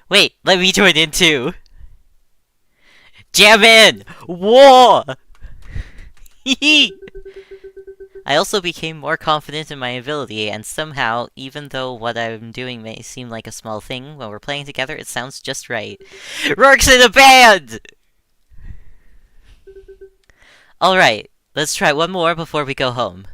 Wait, let me join in too. Jam in! Whoa! I also became more confident in my ability, and somehow, even though what I'm doing may seem like a small thing, when we're playing together, it sounds just right. Rourke's in a band! Alright, let's try one more before we go home.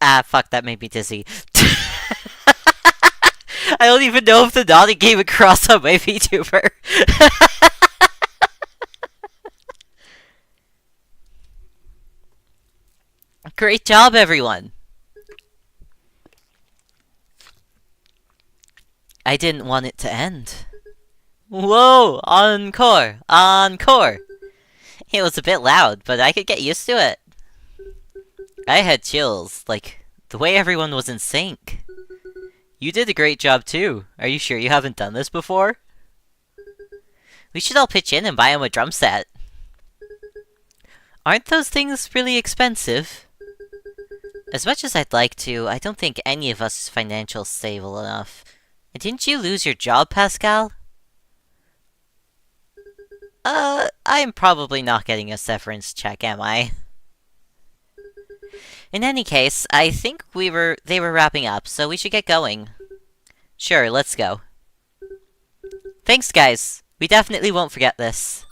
Ah, fuck, that made me dizzy. I don't even know if the nodding came across on my VTuber. Great job, everyone! I didn't want it to end. Whoa! Encore! Encore! It was a bit loud, but I could get used to it. I had chills, like, the way everyone was in sync. You did a great job too. Are you sure you haven't done this before? We should all pitch in and buy him a drum set. Aren't those things really expensive? As much as I'd like to, I don't think any of us is financially stable enough. And didn't you lose your job, Pascal? I'm probably not getting a severance check, am I? In any case, I think they were wrapping up, so we should get going. Sure, let's go. Thanks, guys. We definitely won't forget this.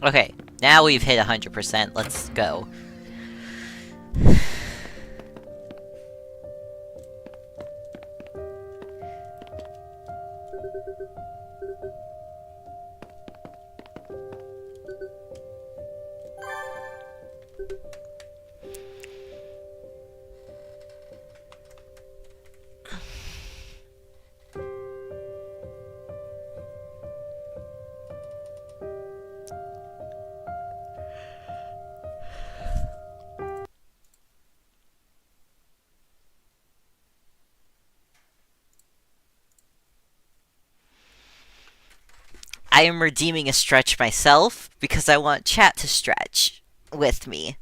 Okay, now we've hit 100%. Let's go. I am redeeming a stretch myself, because I want chat to stretch with me.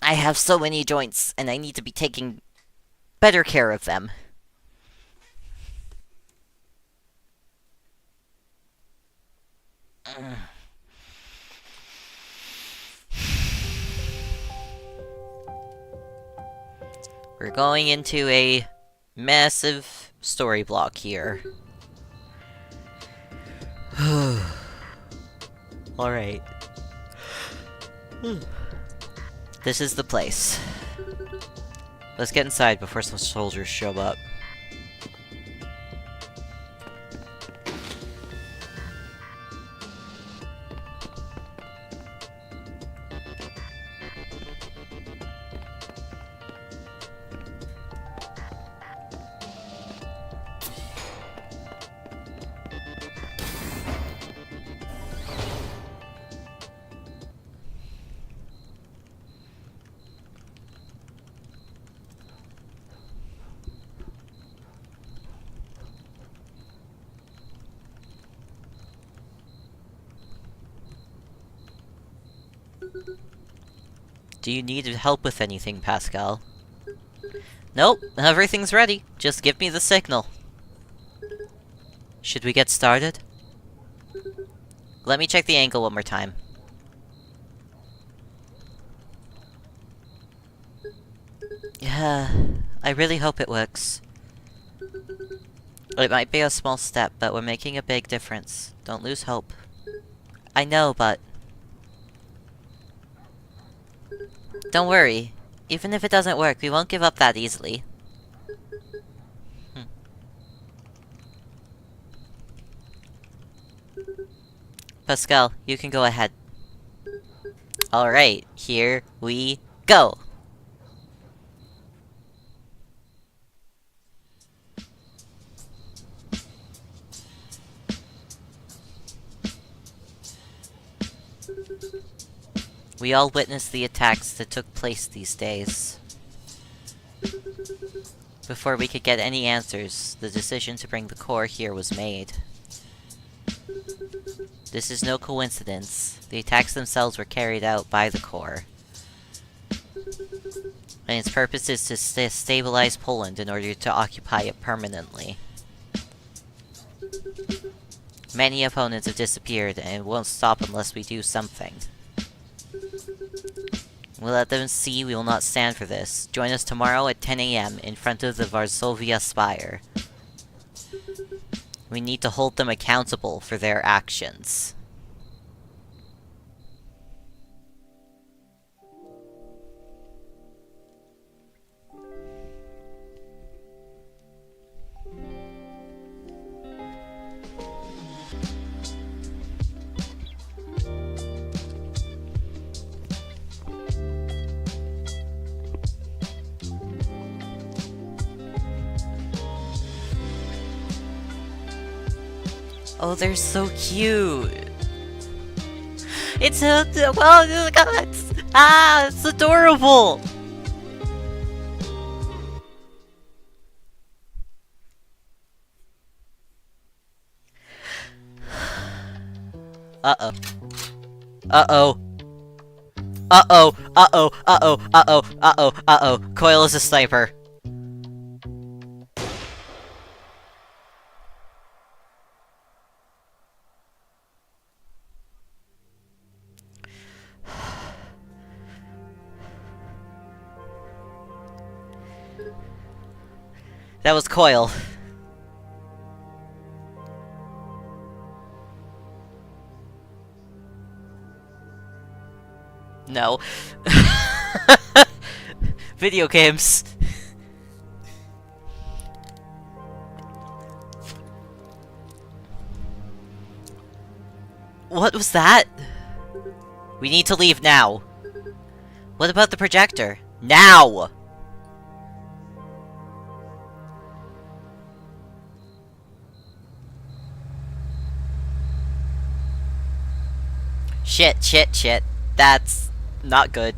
I have so many joints, and I need to be taking better care of them. We're going into a massive story block here. Alright. This is the place. Let's get inside before some soldiers show up. Do you need help with anything, Pascal? Nope, everything's ready. Just give me the signal. Should we get started? Let me check the angle one more time. I really hope it works. It might be a small step, but we're making a big difference. Don't lose hope. I know, but... Don't worry. Even if it doesn't work, we won't give up that easily. Pascal, you can go ahead. Alright, here we go! We all witnessed the attacks that took place these days. Before we could get any answers, the decision to bring the core here was made. This is no coincidence. The attacks themselves were carried out by the core. And its purpose is to stabilize Poland in order to occupy it permanently. Many opponents have disappeared, and it won't stop unless we do something. We'll let them see we will not stand for this. Join us tomorrow at 10 AM in front of the Varsovia Spire. We need to hold them accountable for their actions. Oh, they're so cute. It's well, God, it's adorable. Uh-oh. Uh-oh. Uh-oh. Uh-oh. Uh-oh. Uh-oh. Uh-oh. Uh-oh. Coil is a sniper. That was Coil. No. Video games. What was that? We need to leave now. What about the projector? Now! Shit, shit, shit. That's not good.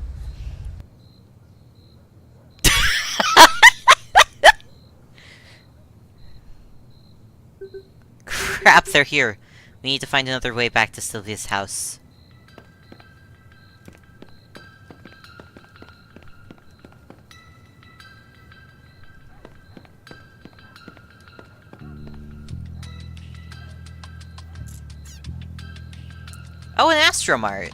Crap, they're here. We need to find another way back to Sylvia's house. Oh, an Astromart!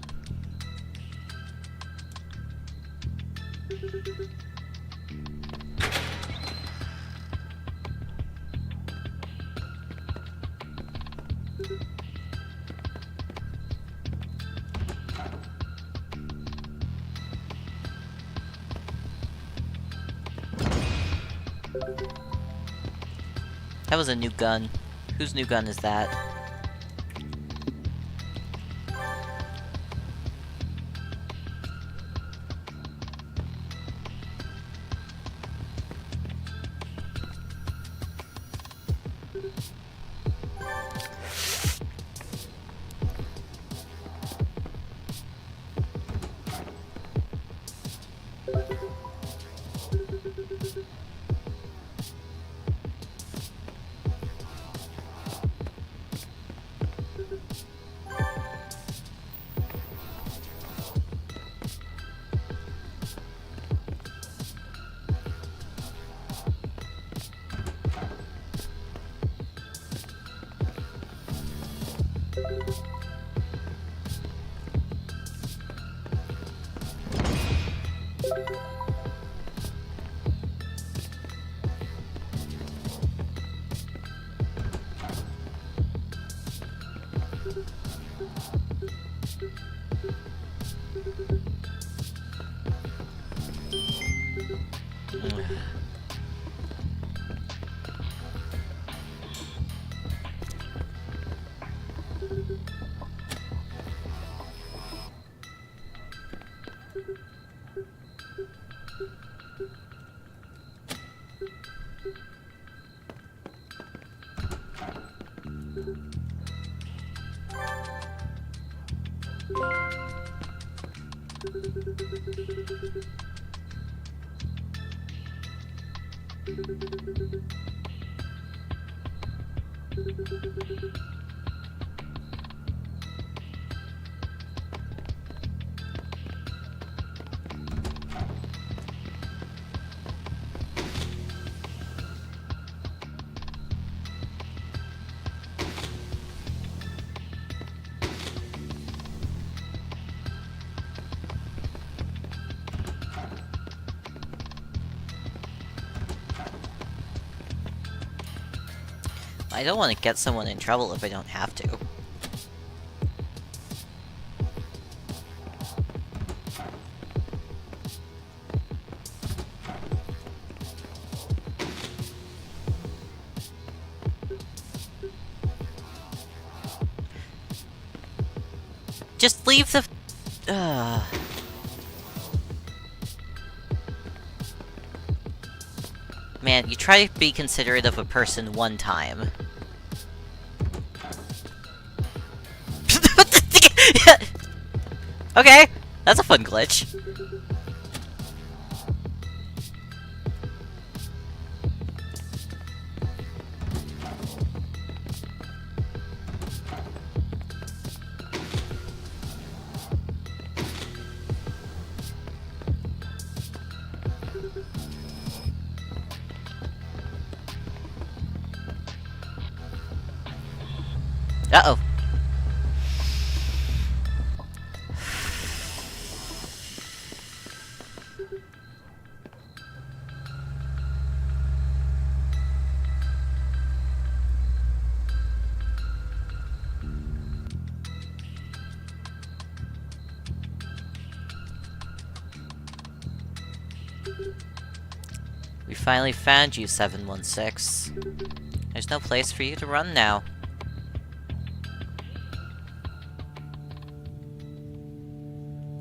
That was a new gun. Whose new gun is that? I don't want to get someone in trouble if I don't have to. Just leave the... Man, you try to be considerate of a person one time. Okay, that's a fun glitch. Uh-oh. We finally found you, 716. There's no place for you to run now.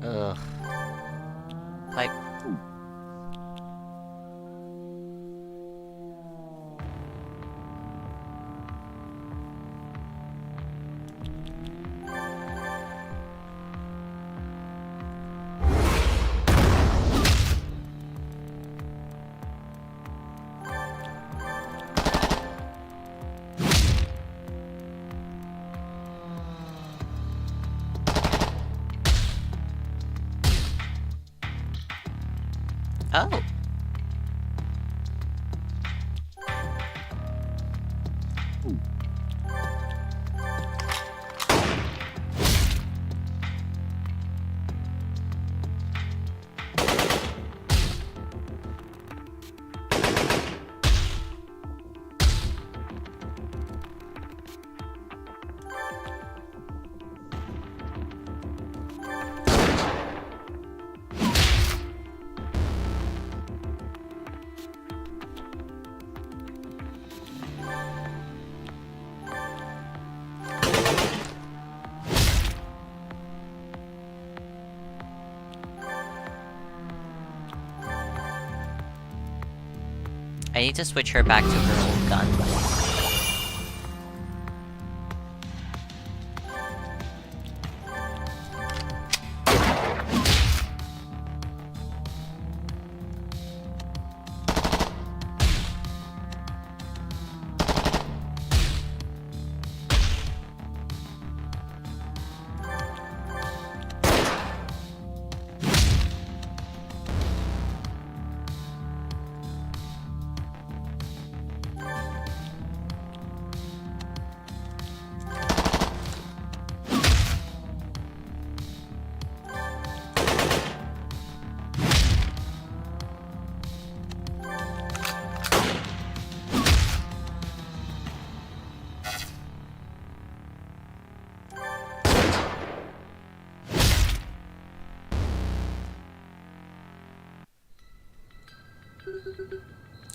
Ugh. Like... Oh. I need to switch her back to her old gun.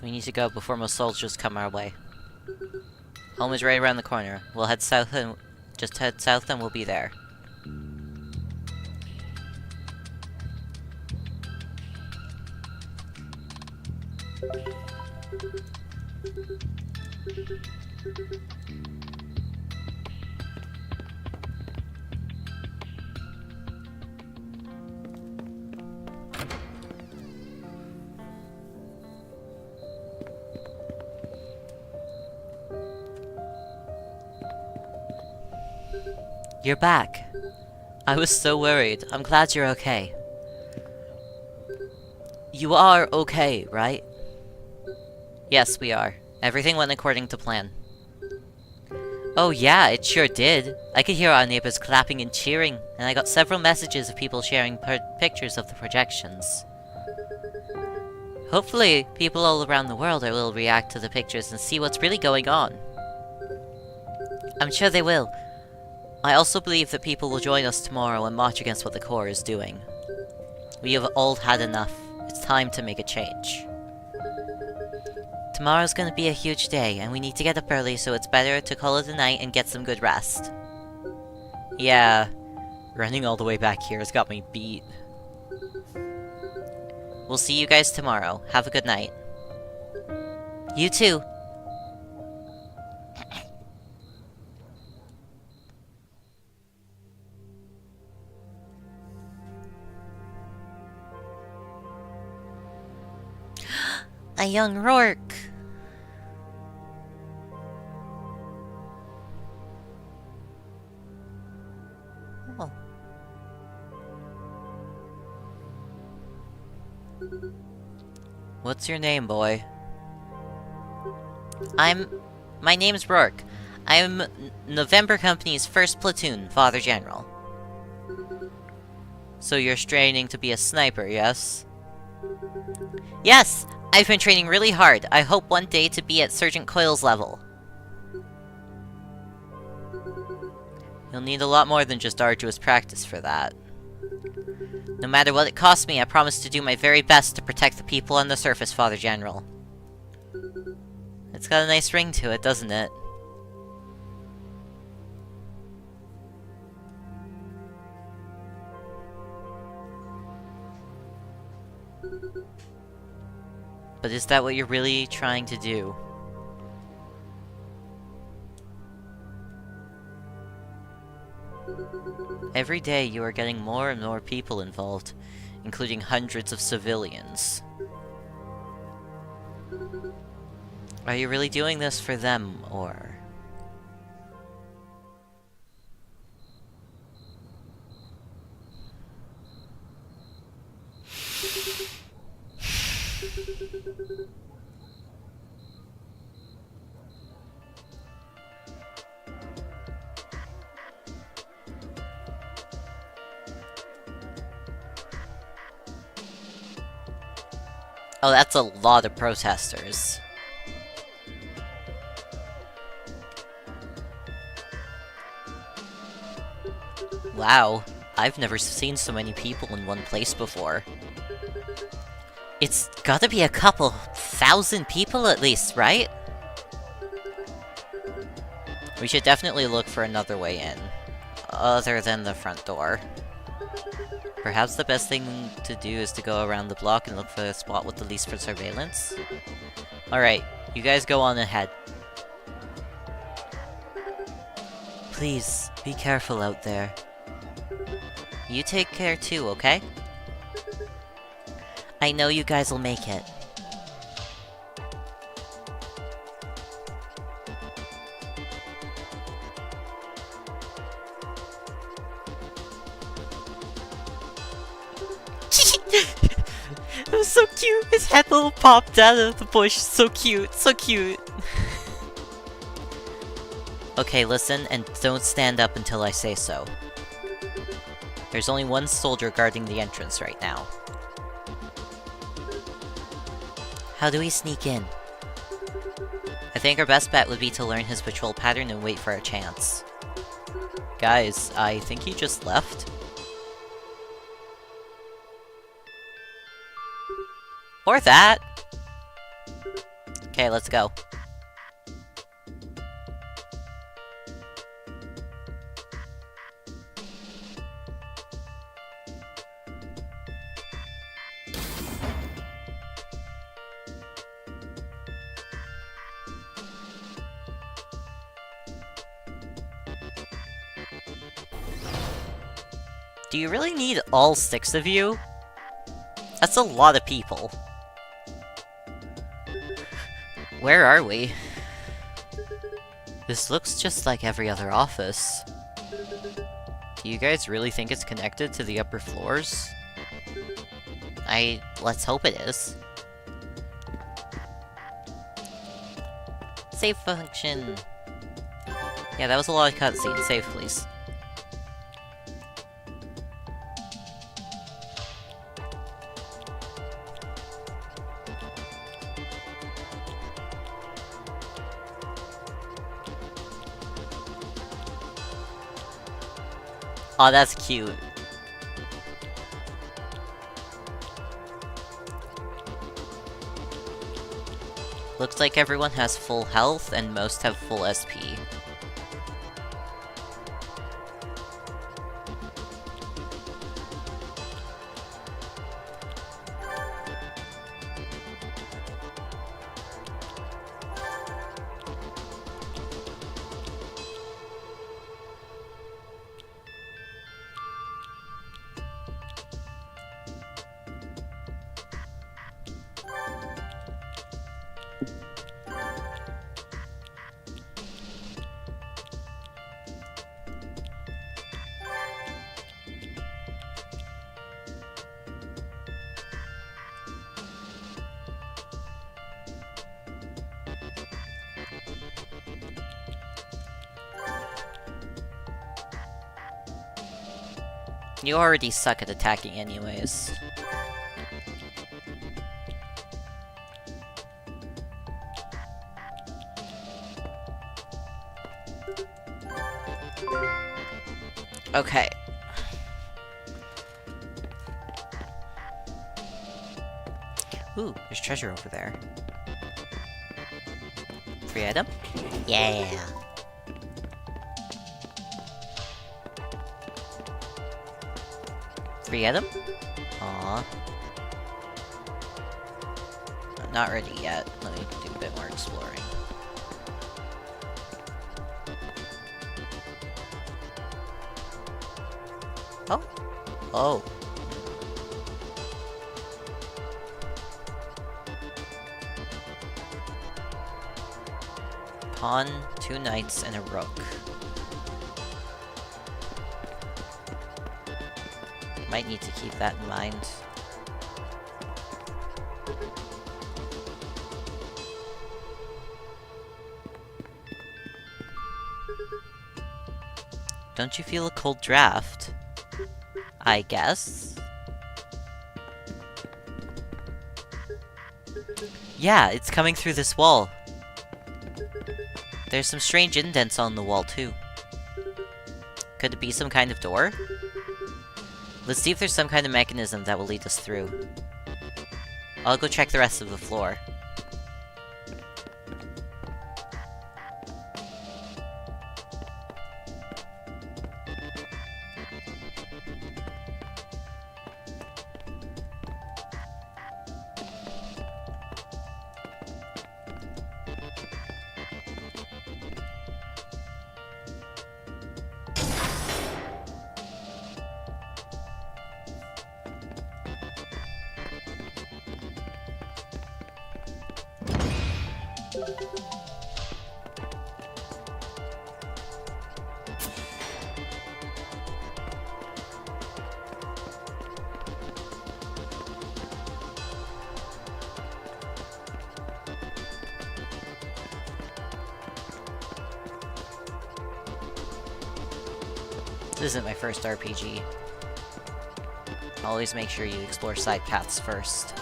We need to go before most soldiers come our way. Home is right around the corner. We'll head south and... just head south and we'll be there. You're back. I was so worried. I'm glad you're okay. You are okay, right? Yes, we are. Everything went according to plan. Oh yeah, it sure did. I could hear our neighbors clapping and cheering, and I got several messages of people sharing pictures of the projections. Hopefully, people all around the world will react to the pictures and see what's really going on. I'm sure they will. I also believe that people will join us tomorrow and march against what the Corps is doing. We have all had enough. It's time to make a change. Tomorrow's gonna be a huge day, and we need to get up early, so it's better to call it a night and get some good rest. Yeah, running all the way back here has got me beat. We'll see you guys tomorrow. Have a good night. You too! A young Rourke! Oh. What's your name, boy? My name's Rourke. I'm November Company's 1st Platoon, Father General. So you're straining to be a sniper, yes? Yes! I've been training really hard. I hope one day to be at Sergeant Coyle's level. You'll need a lot more than just arduous practice for that. No matter what it costs me, I promise to do my very best to protect the people on the surface, Father General. It's got a nice ring to it, doesn't it? But is that what you're really trying to do? Every day you are getting more and more people involved, including hundreds of civilians. Are you really doing this for them, or...? Oh, that's a lot of protesters. Wow, I've never seen so many people in one place before. It's gotta be a couple thousand people at least, right? We should definitely look for another way in, other than the front door. Perhaps the best thing to do is to go around the block and look for a spot with the least for surveillance? Alright, you guys go on ahead. Please, be careful out there. You take care too, okay? I know you guys will make it. It was so cute! His head little popped out of the bush. So cute, so cute. Okay, listen, and don't stand up until I say so. There's only one soldier guarding the entrance right now. How do we sneak in? I think our best bet would be to learn his patrol pattern and wait for a chance. Guys, I think he just left. Or that! Okay, let's go. Do you really need all 6 of you? That's a lot of people. Where are we? This looks just like every other office. Do you guys really think it's connected to the upper floors? Let's hope it is. Save function! Yeah, that was a lot of cutscenes. Save, please. Aw, that's cute. Looks like everyone has full health, and most have full SP. You already suck at attacking anyways. Okay. Ooh, there's treasure over there. Free item? Yeah! Free item? Aww. I'm not ready yet. Let me do a bit more exploring. Oh. Oh. Pawn, 2 knights, and a rook. Might need to keep that in mind. Don't you feel a cold draft? I guess? Yeah, it's coming through this wall. There's some strange indents on the wall, too. Could it be some kind of door? Let's see if there's some kind of mechanism that will lead us through. I'll go check the rest of the floor. This isn't my first RPG. Always make sure you explore side paths first.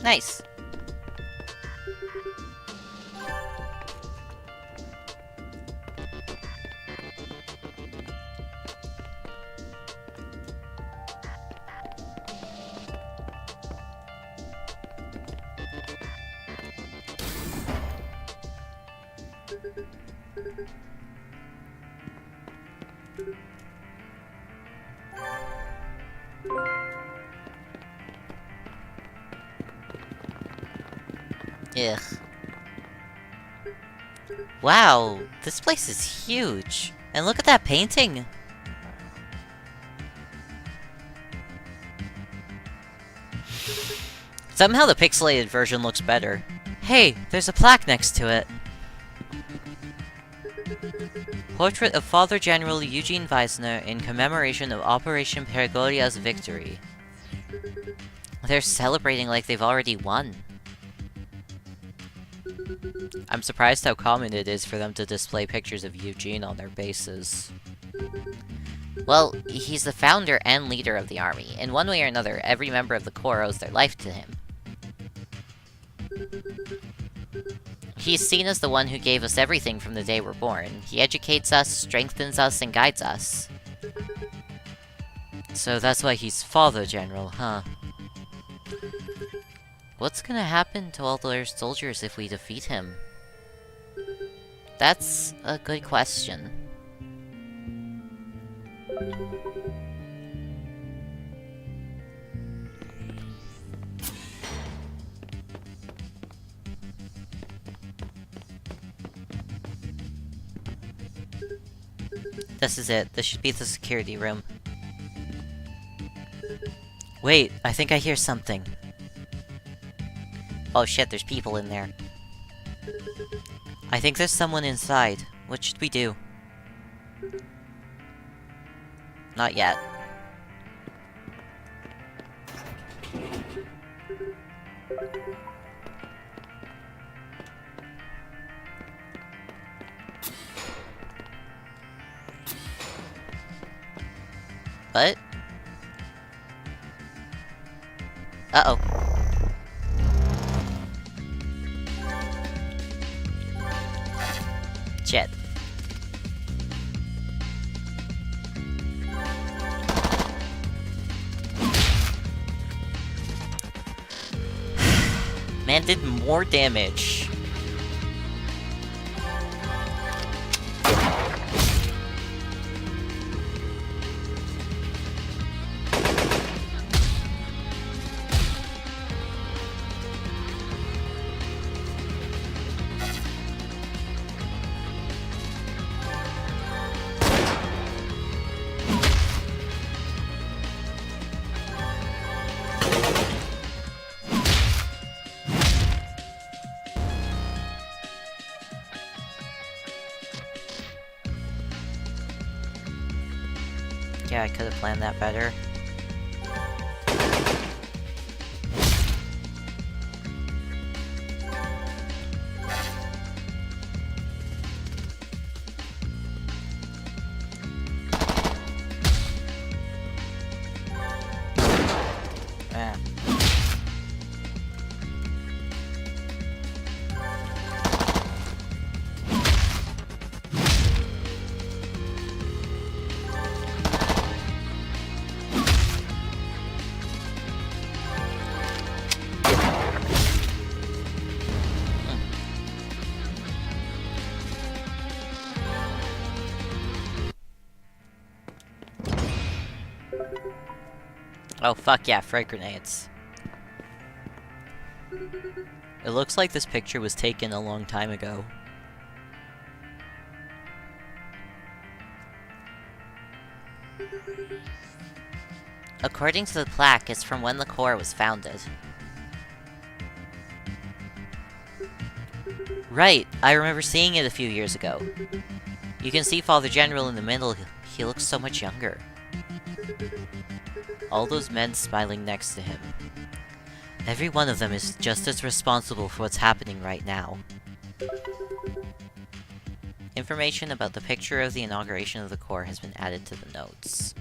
Nice. Ugh. Wow, this place is huge. And look at that painting! Somehow the pixelated version looks better. Hey, there's a plaque next to it. Portrait of Father General Eugene Weisner in commemoration of Operation Perigoria's victory. They're celebrating like they've already won. I'm surprised how common it is for them to display pictures of Eugene on their bases. Well, he's the founder and leader of the army. In one way or another, every member of the Corps owes their life to him. He's seen as the one who gave us everything from the day we're born. He educates us, strengthens us, and guides us. So that's why he's Father General, huh? What's gonna happen to all their soldiers if we defeat him? That's a good question. This is it. This should be the security room. Wait, I think I hear something. Oh shit, there's people in there. I think there's someone inside. What should we do? Not yet. What? Uh-oh. Shit. Man did more damage. Yeah, I could have planned that better. Ah. Oh fuck yeah, frag grenades. It looks like this picture was taken a long time ago. According to the plaque, it's from when the Corps was founded. Right, I remember seeing it a few years ago. You can see Father General in the middle, he looks so much younger. All those men smiling next to him. Every one of them is just as responsible for what's happening right now. Information about the picture of the inauguration of the Corps has been added to the notes.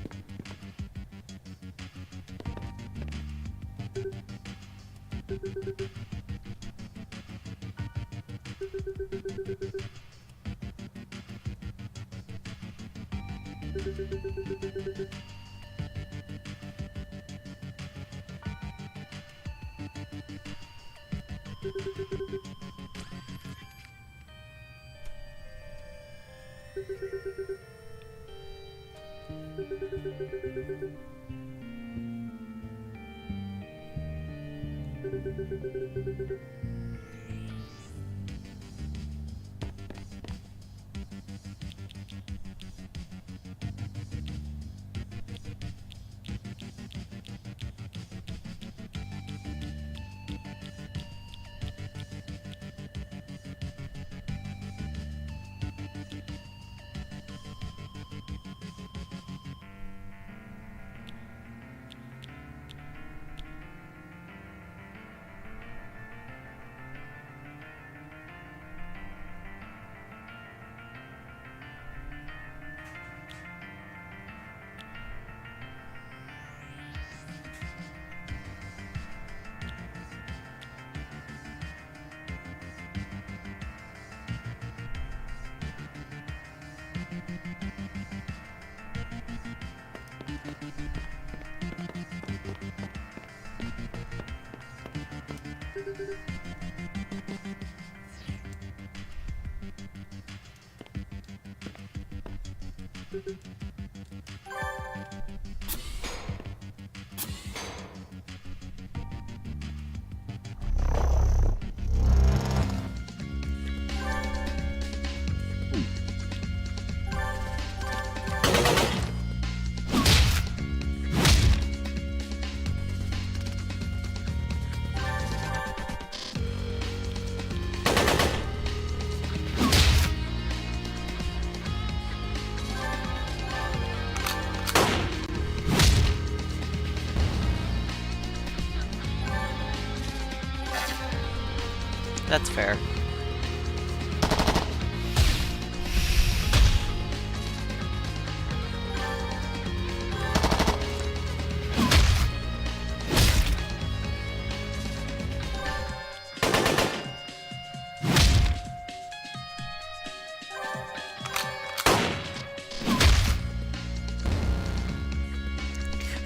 That's fair.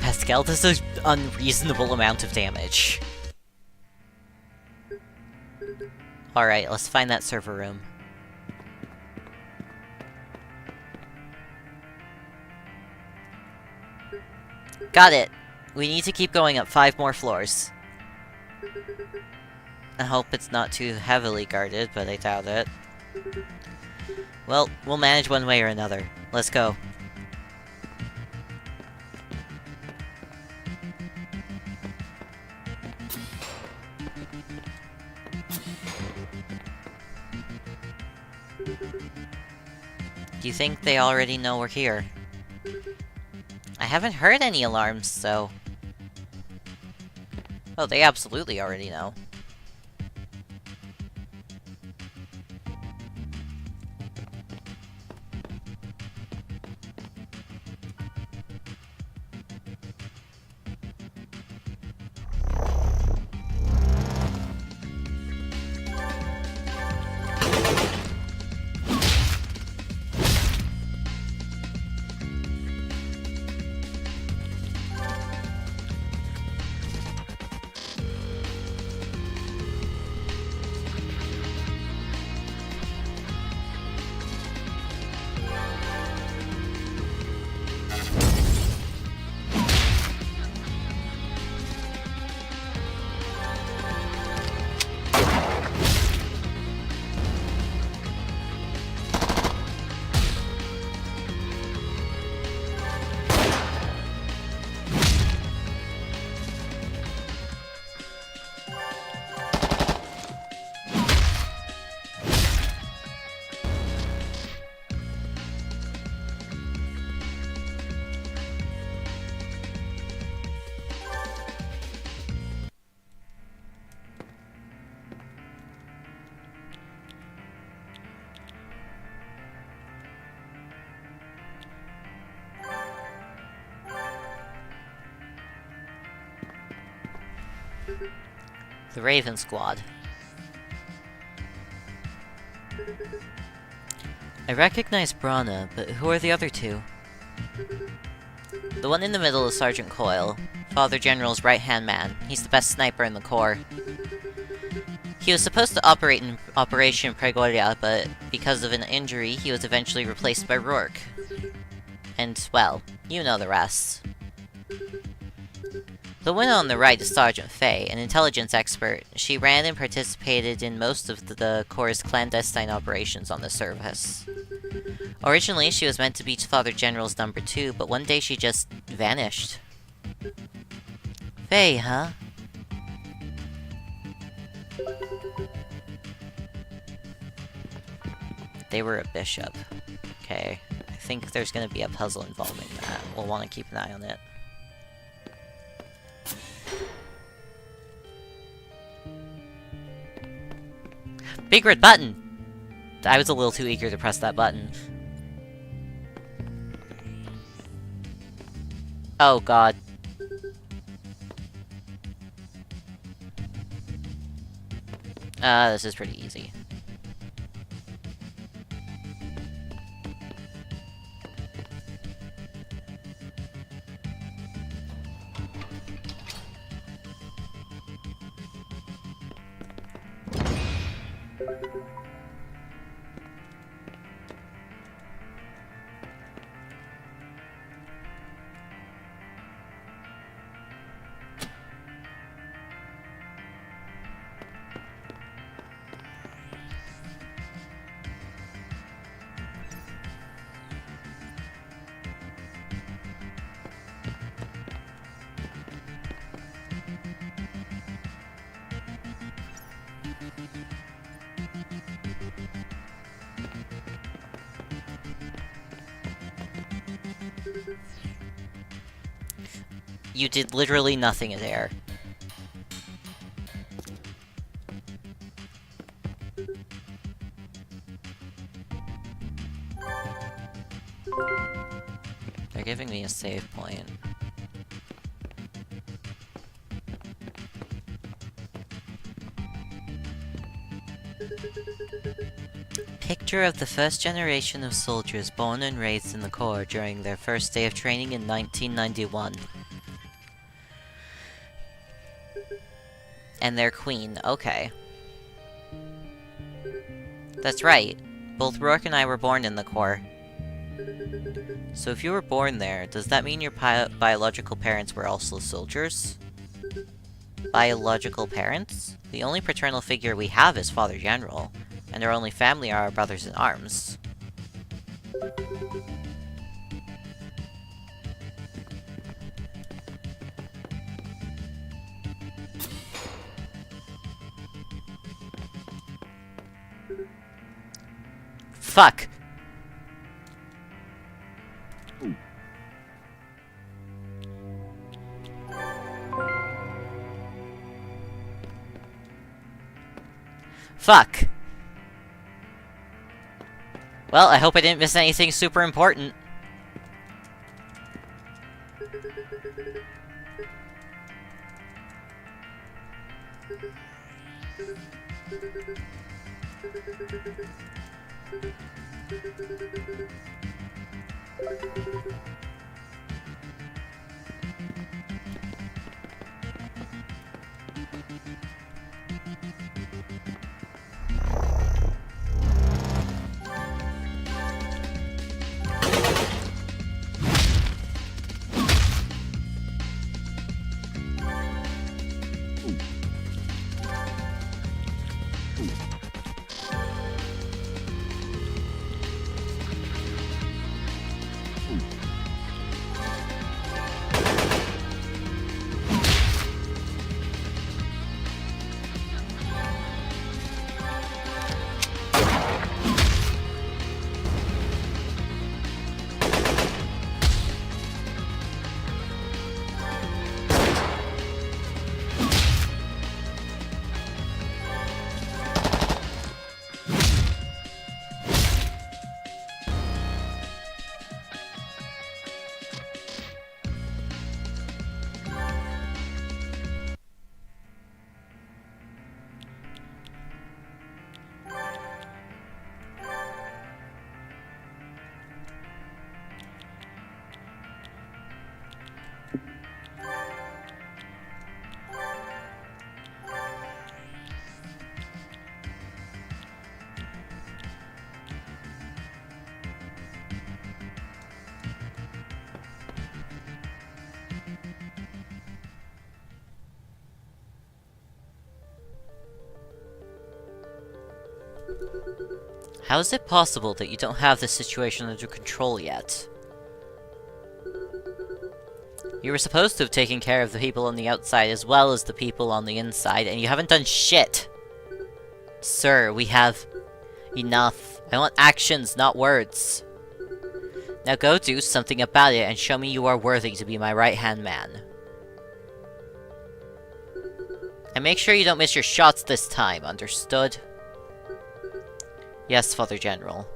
Pascal does an unreasonable amount of damage. Alright, let's find that server room. Got it! We need to keep going up 5 more floors. I hope it's not too heavily guarded, but I doubt it. Well, we'll manage one way or another. Let's go. Do you think they already know we're here? I haven't heard any alarms, so... Oh, they absolutely already know. The Raven Squad. I recognize Brana, but who are the other two? The one in the middle is Sergeant Coyle, Father General's right-hand man. He's the best sniper in the Corps. He was supposed to operate in Operation Pregoria, but because of an injury, he was eventually replaced by Rourke. And, well, you know the rest. The one on the right is Sergeant Faye, an intelligence expert. She ran and participated in most of the Corps' clandestine operations on the surface. Originally, she was meant to be Father General's number 2, but one day she just vanished. Faye, huh? They were a bishop. Okay, I think there's gonna be a puzzle involving that. We'll want to keep an eye on it. Big red button! I was a little too eager to press that button. Oh god. This is pretty easy. You did literally nothing in there. They're giving me a save point. Picture of the first generation of soldiers born and raised in the Corps during their first day of training in 1991. And their queen, okay. That's right. Both Rourke and I were born in the Corps. So if you were born there, does that mean your biological parents were also soldiers? Biological parents? The only paternal figure we have is Father General, and our only family are our brothers in arms. Fuck! Fuck! Well, I hope I didn't miss anything super important. How is it possible that you don't have this situation under control yet? You were supposed to have taken care of the people on the outside as well as the people on the inside, and you haven't done shit! Sir, we have enough. I want actions, not words. Now go do something about it and show me you are worthy to be my right-hand man. And make sure you don't miss your shots this time, understood? Yes, Father General.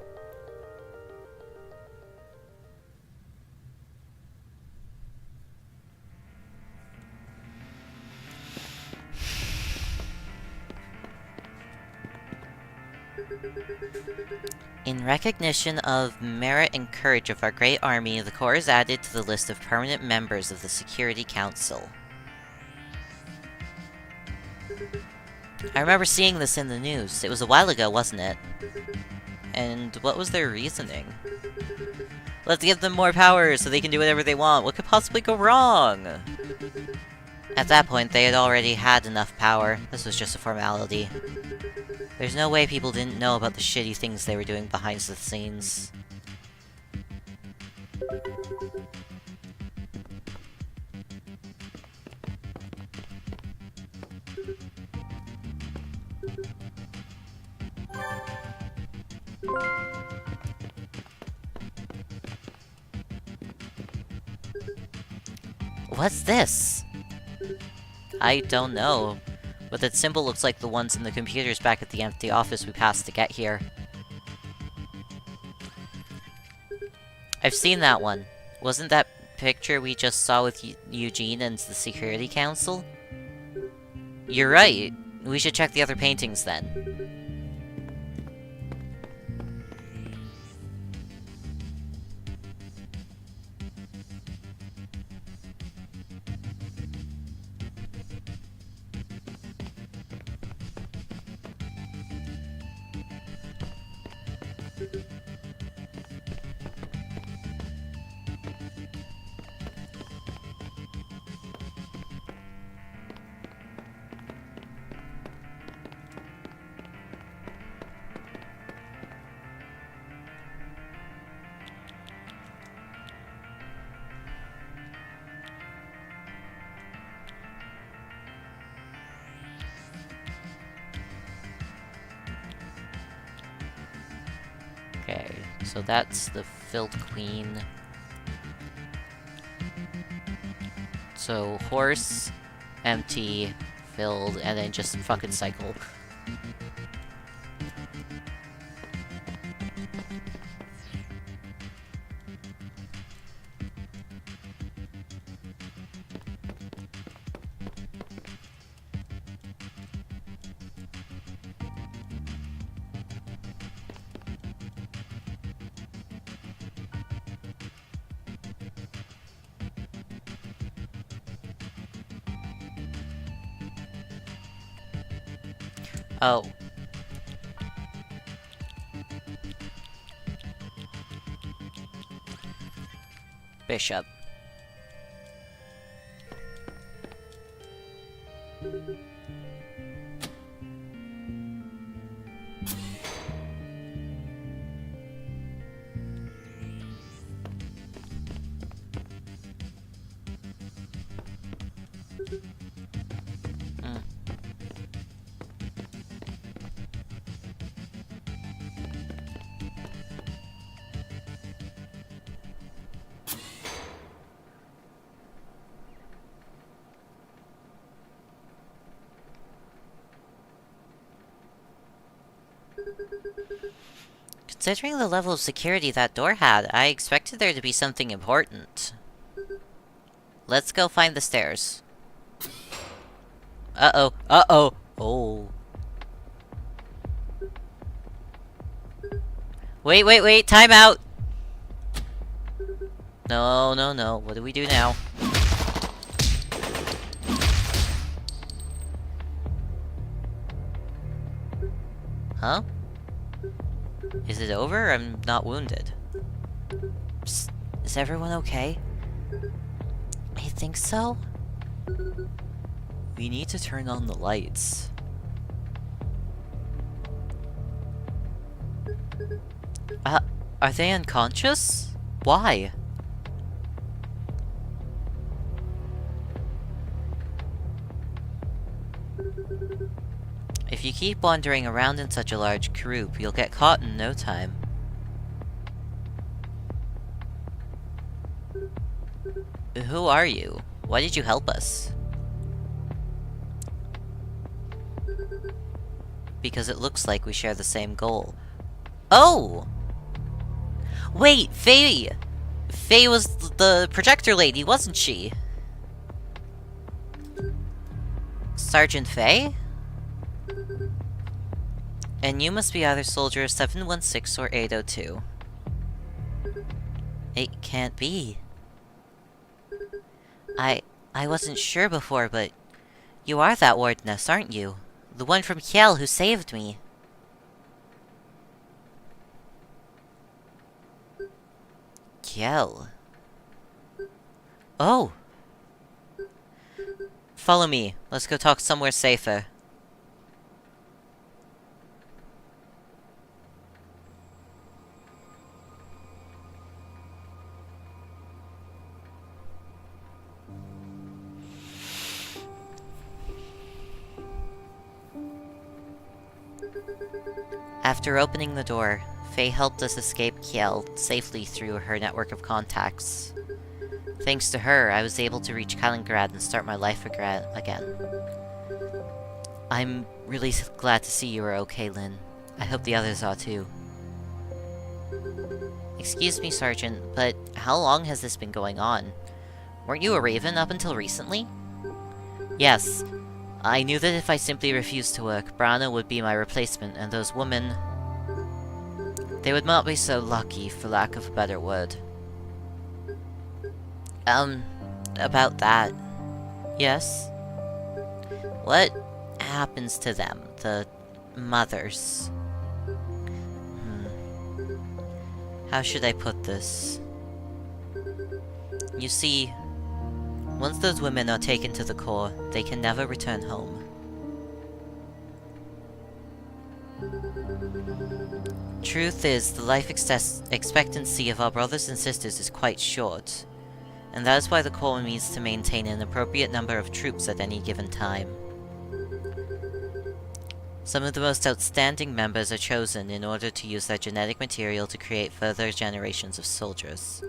In recognition of merit and courage of our great army, the Corps is added to the list of permanent members of the Security Council. I remember seeing this in the news. It was a while ago, wasn't it? And what was their reasoning? Let's give them more power so they can do whatever they want. What could possibly go wrong? At that point, they had already had enough power. This was just a formality. There's no way people didn't know about the shitty things they were doing behind the scenes. What's this? I don't know, but that symbol looks like the ones in the computers back at the empty office we passed to get here. I've seen that one. Wasn't that picture we just saw with Eugene and the Security Council? You're right. We should check the other paintings then. Okay, so that's the filled queen. So, horse, empty, filled, and then just fucking cycle. Oh. Bishop. Considering the level of security that door had, I expected there to be something important. Let's go find the stairs. Uh-oh. Uh-oh. Oh. Wait, wait, wait! Time out! No, no, no. What do we do now? Huh? Is it over? I'm not wounded. Psst. Is everyone okay? I think so. We need to turn on the lights. Are they unconscious? Why? If you keep wandering around in such a large group, you'll get caught in no time. Who are you? Why did you help us? Because it looks like we share the same goal. Oh! Wait, Faye! Faye was the projector lady, wasn't she? Sergeant Faye? And you must be either Soldier 716 or 802. It can't be. I wasn't sure before, but you are that Wardeness, aren't you? The one from Kiel who saved me. Kiel. Oh! Follow me. Let's go talk somewhere safer. After opening the door, Faye helped us escape Kiel safely through her network of contacts. Thanks to her, I was able to reach Kaliningrad and start my life again. I'm really glad to see you are okay, Lynn. I hope the others are too. Excuse me, Sergeant, but how long has this been going on? Weren't you a Raven up until recently? Yes. I knew that if I simply refused to work, Brana would be my replacement, and those women... they would not be so lucky, for lack of a better word. About that... Yes? What happens to them, the mothers? How should I put this? You see, once those women are taken to the core, they can never return home. Truth is, the life expectancy of our brothers and sisters is quite short, and that is why the core needs to maintain an appropriate number of troops at any given time. Some of the most outstanding members are chosen in order to use their genetic material to create further generations of soldiers.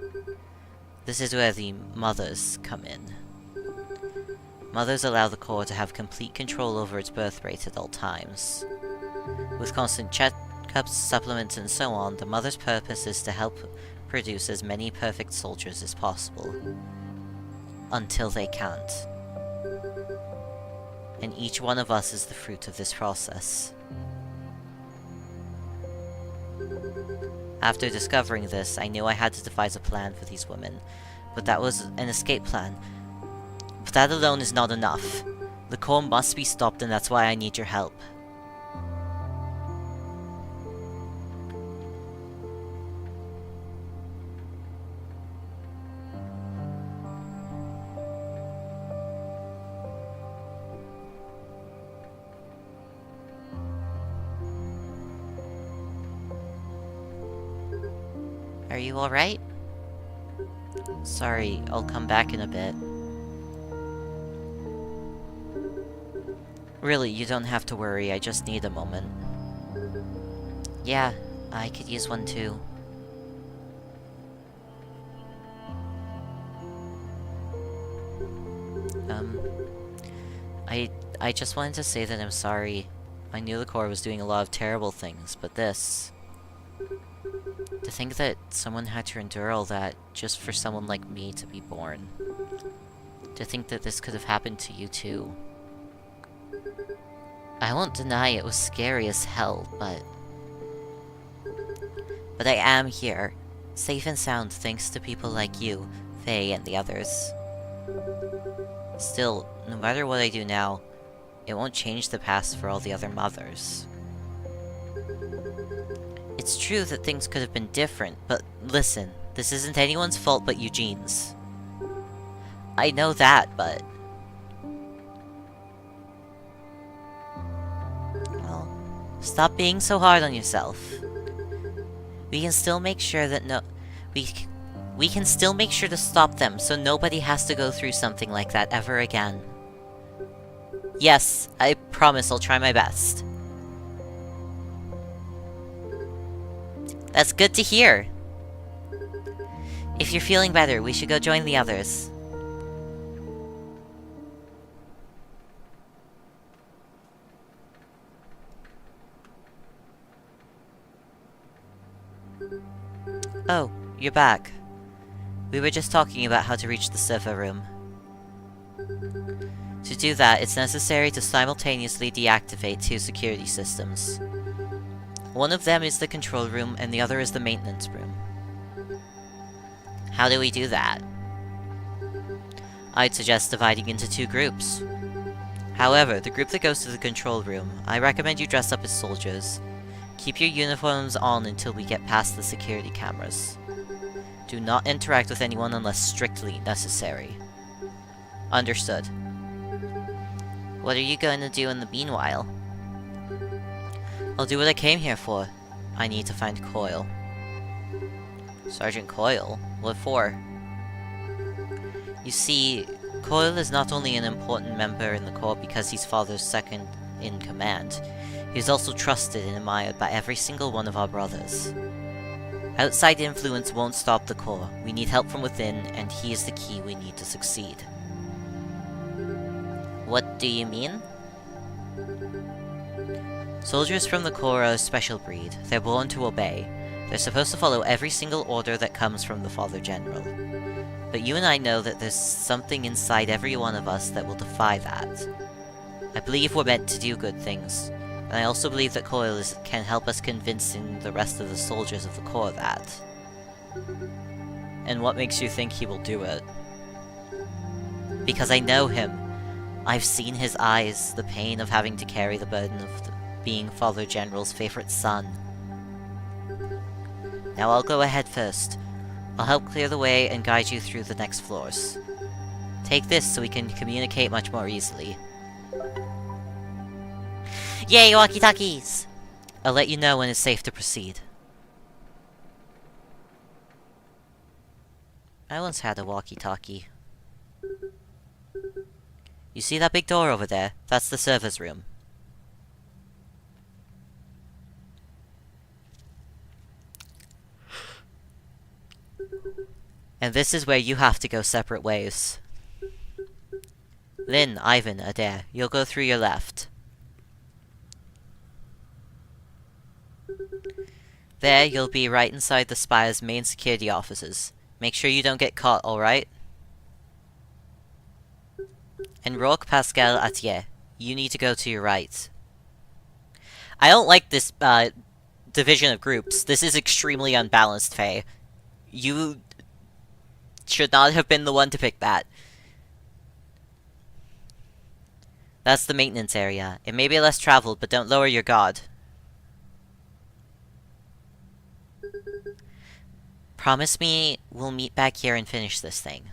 This is where the mothers come in. Mothers allow the core to have complete control over its birth rate at all times. With constant checkups, supplements, and so on, the mother's purpose is to help produce as many perfect soldiers as possible. Until they can't. And each one of us is the fruit of this process. After discovering this, I knew I had to devise a plan for these women, but that was an escape plan. But that alone is not enough. The core must be stopped, and that's why I need your help. Are you alright? Sorry, I'll come back in a bit. Really, you don't have to worry, I just need a moment. Yeah, I could use one too. I just wanted to say that I'm sorry. I knew the core was doing a lot of terrible things, but this... To think that someone had to endure all that just for someone like me to be born. To think that this could have happened to you too. I won't deny it was scary as hell, but I am here, safe and sound thanks to people like you, Faye, and the others. Still, no matter what I do now, it won't change the past for all the other mothers. It's true that things could have been different, but listen, this isn't anyone's fault but Eugene's. I know that, but... Well, stop being so hard on yourself. We can still make sure that we can still make sure to stop them so nobody has to go through something like that ever again. Yes, I promise I'll try my best. That's good to hear. If you're feeling better, we should go join the others. Oh, you're back. We were just talking about how to reach the server room. To do that, it's necessary to simultaneously deactivate 2 security systems. One of them is the control room, and the other is the maintenance room. How do we do that? I'd suggest dividing into 2 groups. However, the group that goes to the control room, I recommend you dress up as soldiers. Keep your uniforms on until we get past the security cameras. Do not interact with anyone unless strictly necessary. Understood. What are you going to do in the meanwhile? I'll do what I came here for. I need to find Coil. Sergeant Coil? What for? You see, Coil is not only an important member in the Corps because he's Father's second-in-command, he's also trusted and admired by every single one of our brothers. Outside influence won't stop the Corps. We need help from within, and he is the key we need to succeed. What do you mean? Soldiers from the Corps are a special breed. They're born to obey. They're supposed to follow every single order that comes from the Father General. But you and I know that there's something inside every one of us that will defy that. I believe we're meant to do good things, and I also believe that Coil can help us convincing the rest of the soldiers of the Corps that. And what makes you think he will do it? Because I know him. I've seen his eyes, the pain of having to carry the burden of being Father General's favorite son. Now I'll go ahead first. I'll help clear the way and guide you through the next floors. Take this so we can communicate much more easily. Yay, walkie-talkies! I'll let you know when it's safe to proceed. I once had a walkie-talkie. You see that big door over there? That's the server's room. And this is where you have to go separate ways. Lynn, Ivan, Adair, you'll go through your left. There, you'll be right inside the Spire's main security offices. Make sure you don't get caught, alright? And Rourke, Pascal, Atier, you need to go to your right. I don't like this, division of groups. This is extremely unbalanced, Faye. You should not have been the one to pick that. That's the maintenance area. It may be less traveled, but don't lower your guard. Promise me we'll meet back here and finish this thing.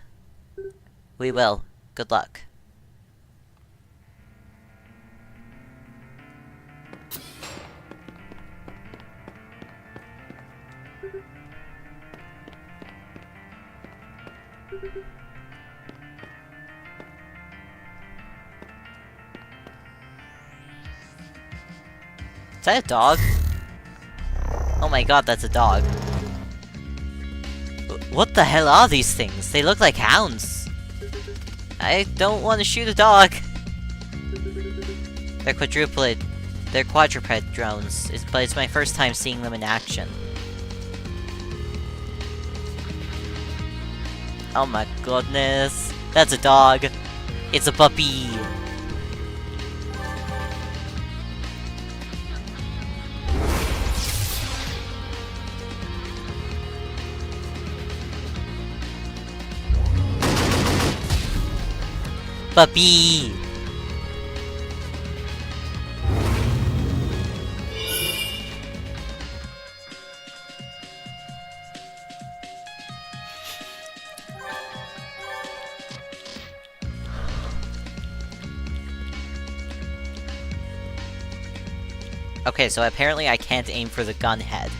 We will. Good luck. Is that a dog? Oh my god, that's a dog. What the hell are these things? They look like hounds. I don't want to shoot a dog. They're quadruped drones, but it's my first time seeing them in action. Oh my goodness. That's a dog. It's a puppy. Puppy! Okay, so apparently I can't aim for the gun head.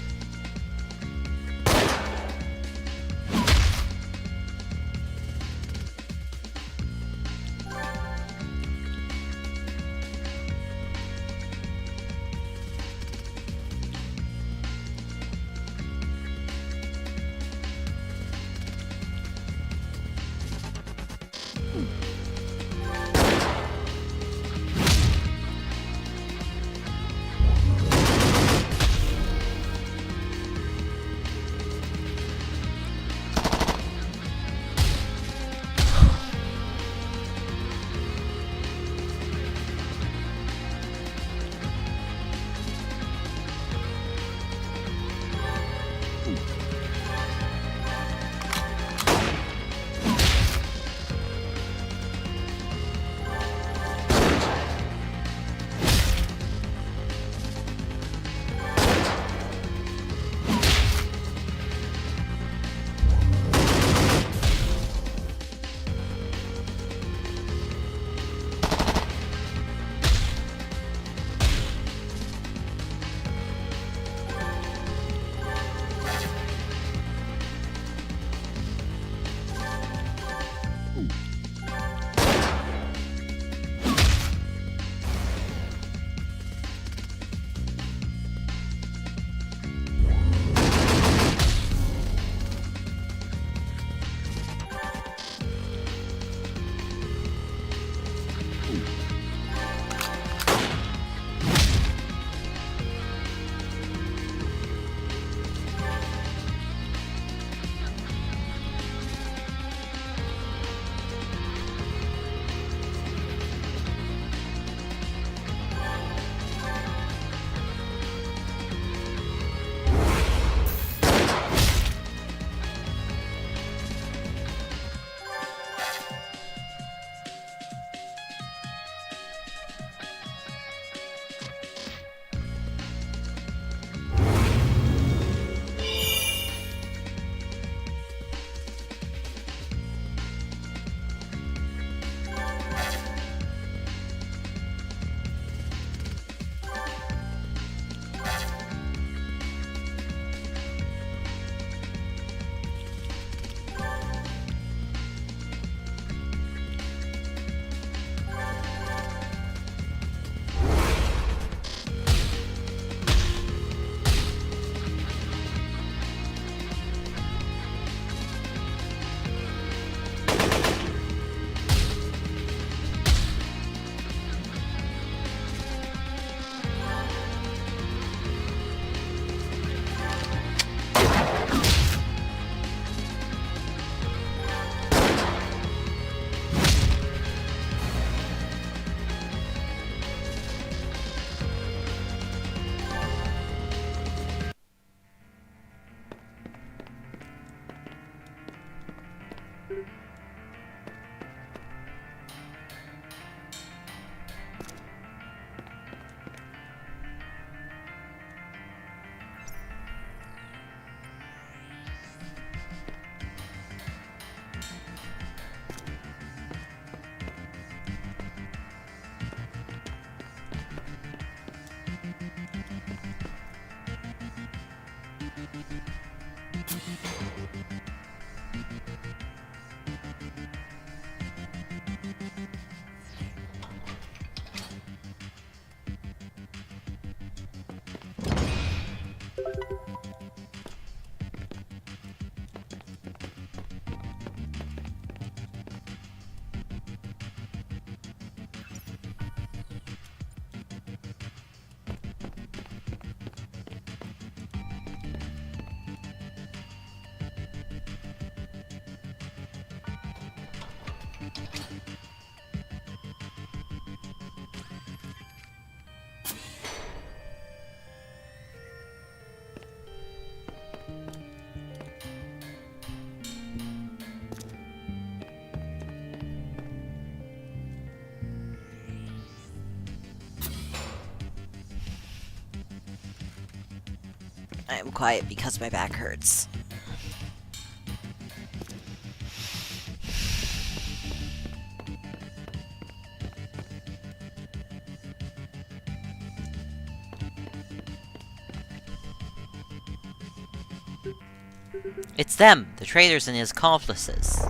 I am quiet because my back hurts. It's them! The traitors and his accomplices.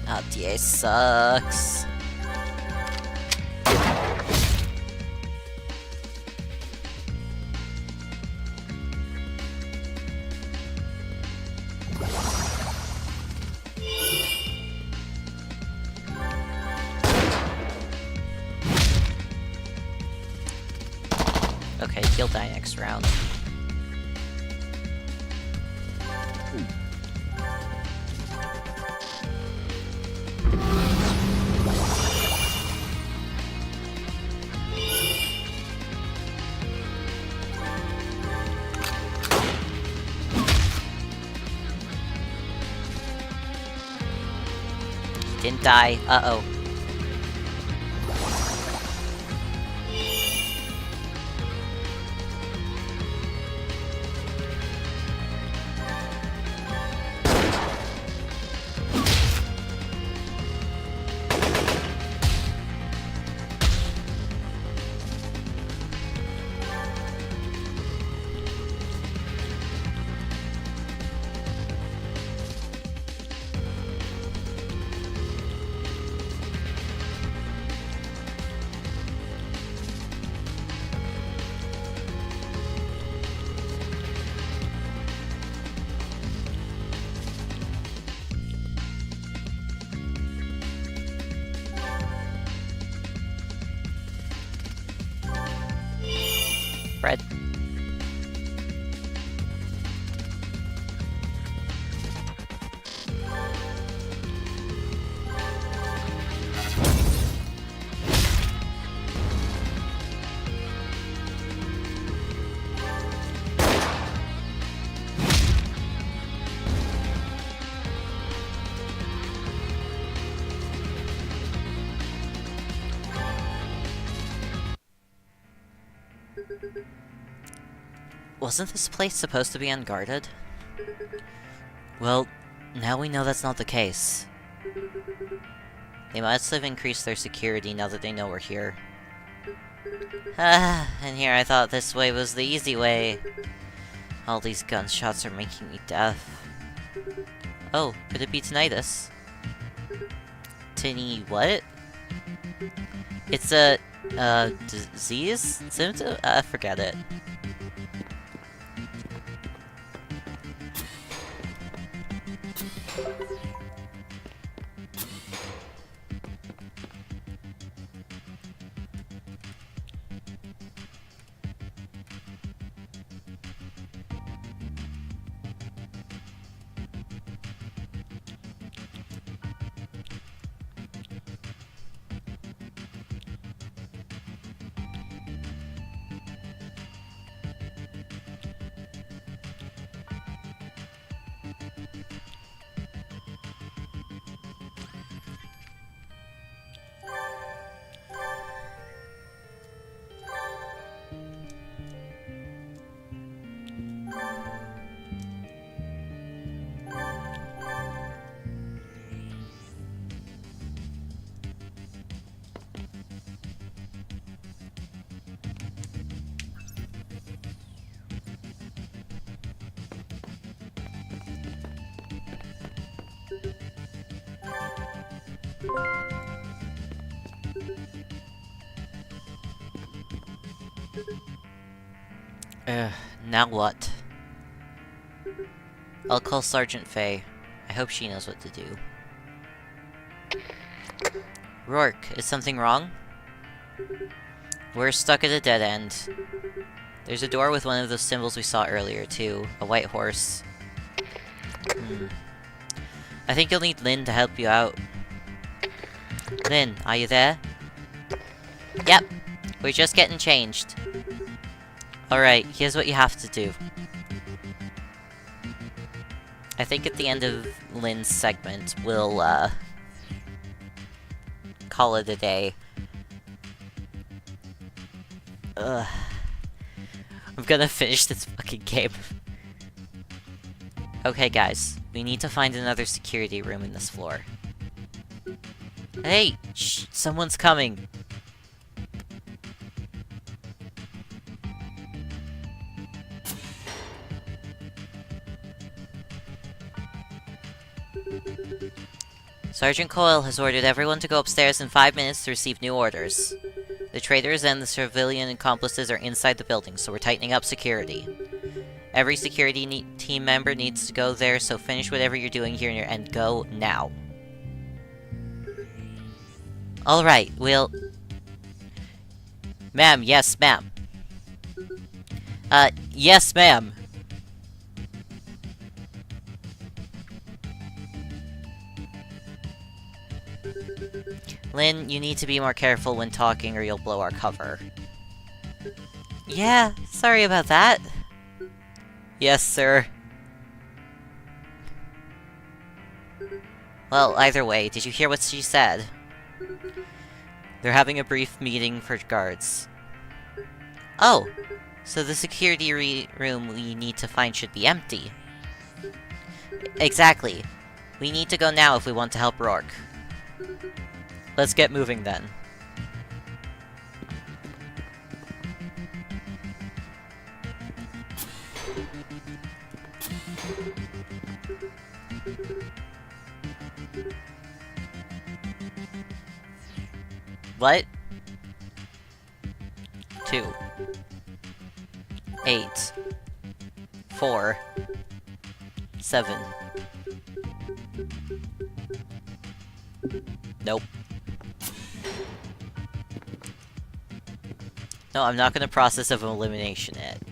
Oh, DA sucks. Okay, he'll die next round. Didn't die. Uh-oh. Fred. Wasn't this place supposed to be unguarded? Well, now we know that's not the case. They must have increased their security now that they know we're here. And here I thought this way was the easy way. All these gunshots are making me deaf. Oh, could it be tinnitus? What? It's a, disease? Symptom? Forget it. Now what? I'll call Sergeant Faye. I hope she knows what to do. Rourke, is something wrong? We're stuck at a dead end. There's a door with one of those symbols we saw earlier, too. A white horse. I think you'll need Lynn to help you out. Lynn, are you there? Yep. We're just getting changed. Alright, here's what you have to do. I think at the end of Lynn's segment, we'll, call it a day. Ugh. I'm gonna finish this fucking game. Okay, guys. We need to find another security room in this floor. Hey! Shh! Someone's coming! Sergeant Coyle has ordered everyone to go upstairs in 5 minutes to receive new orders. The traitors and the civilian accomplices are inside the building, so we're tightening up security. Every security team member needs to go there, so finish whatever you're doing here and go now. Alright, we'll... Ma'am, yes, ma'am. Yes, ma'am. Lynn, you need to be more careful when talking or you'll blow our cover. Yeah, sorry about that. Yes, sir. Well, either way, did you hear what she said? They're having a brief meeting for guards. Oh, so the security room we need to find should be empty. Exactly. We need to go now if we want to help Rourke. Let's get moving then. What? 2 8 4 7 Nope. No, I'm not gonna process of elimination it.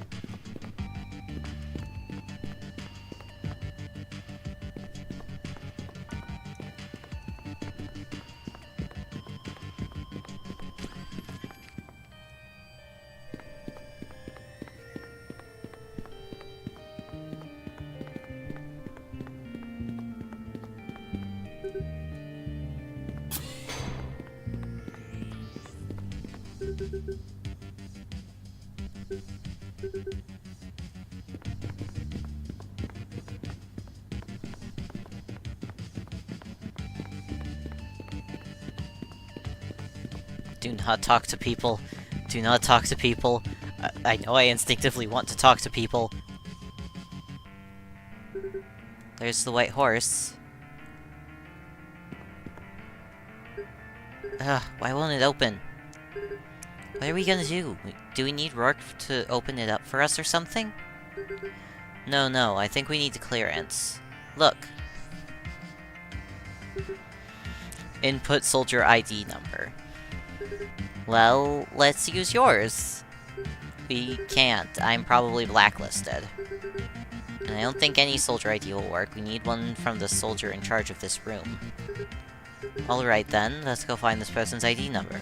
Do not talk to people. Do not talk to people. I know I instinctively want to talk to people. There's the white horse. Ugh, why won't it open? What are we gonna do? Do we need Rourke to open it up for us or something? No, I think we need the clearance. Look. Input soldier ID number. Well, let's use yours. We can't. I'm probably blacklisted. And I don't think any soldier ID will work. We need one from the soldier in charge of this room. Alright then, let's go find this person's ID number.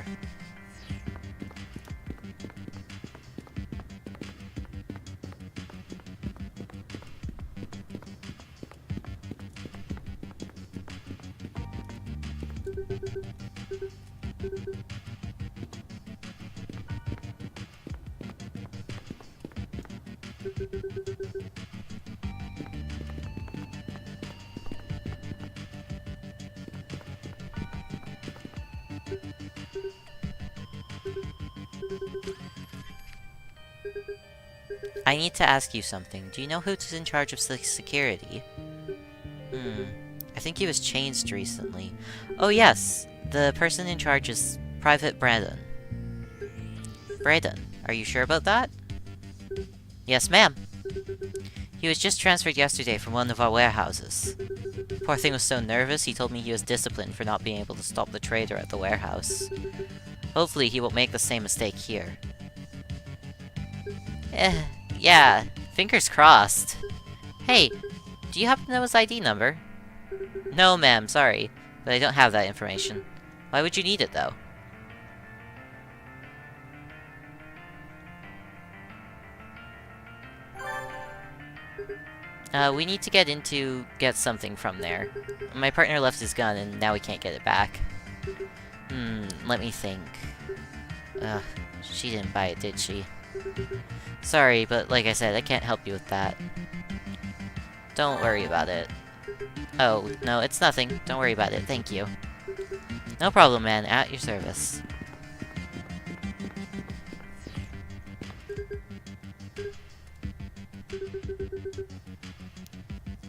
I need to ask you something. Do you know who's in charge of security? I think he was changed recently. Oh yes, the person in charge is Private Braden. Braden, are you sure about that? Yes, ma'am. He was just transferred yesterday from one of our warehouses. Poor thing was so nervous, he told me he was disciplined for not being able to stop the trader at the warehouse. Hopefully he won't make the same mistake here. Yeah, fingers crossed. Hey, do you happen to know his ID number? No, ma'am, sorry, but I don't have that information. Why would you need it, though? We need to get something from there. My partner left his gun, and now we can't get it back. Let me think. Ugh, she didn't buy it, did she? Sorry, but like I said, I can't help you with that. Don't worry about it. Oh, no, it's nothing. Don't worry about it, thank you. No problem, man. At your service.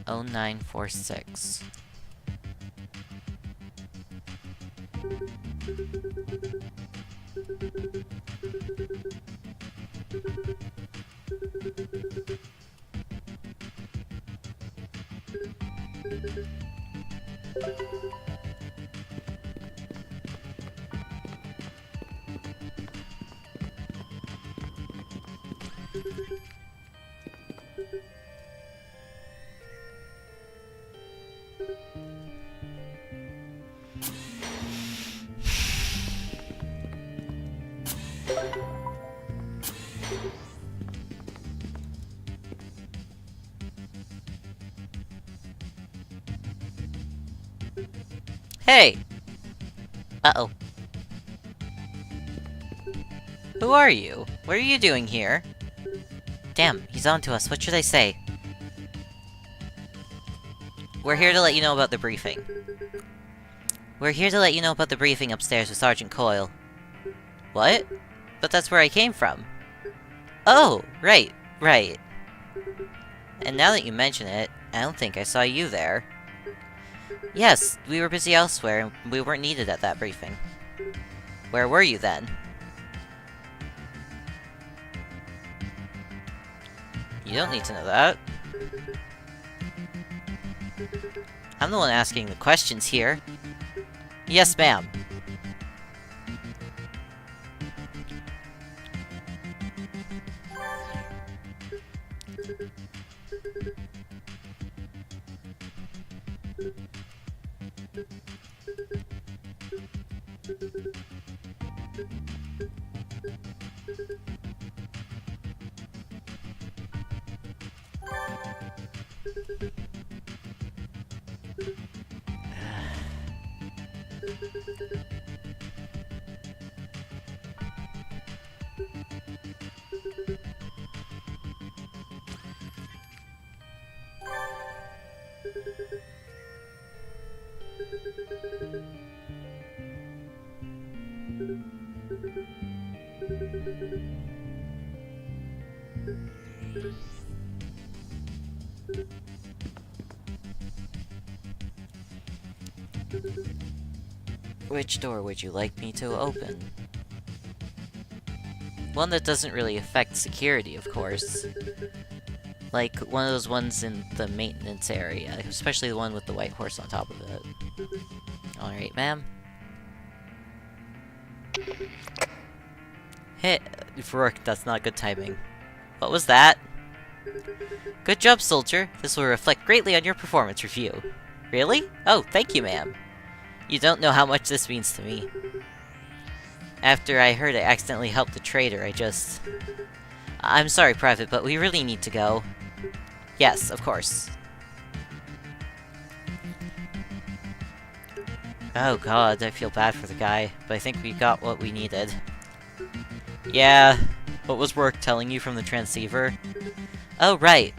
Oh, 0946. Hey! Uh-oh. Who are you? What are you doing here? Damn, he's on to us. What should I say? We're here to let you know about the briefing. We're here to let you know about the briefing upstairs with Sergeant Coyle. What? But that's where I came from. Oh, right. And now that you mention it, I don't think I saw you there. Yes, we were busy elsewhere, and we weren't needed at that briefing. Where were you then? You don't need to know that. I'm the one asking the questions here. Yes, ma'am. Which door would you like me to open? One that doesn't really affect security, of course. Like, one of those ones in the maintenance area, especially the one with the white horse on top of it. Alright, ma'am. Hey, Rourke, that's not good timing. What was that? Good job, soldier. This will reflect greatly on your performance review. Really? Oh, thank you, ma'am. You don't know how much this means to me. After I heard I accidentally helped the traitor, I'm sorry, Private, but we really need to go. Yes, of course. Oh god, I feel bad for the guy, but I think we got what we needed. Yeah, what was Rourke telling you from the transceiver? Oh, right.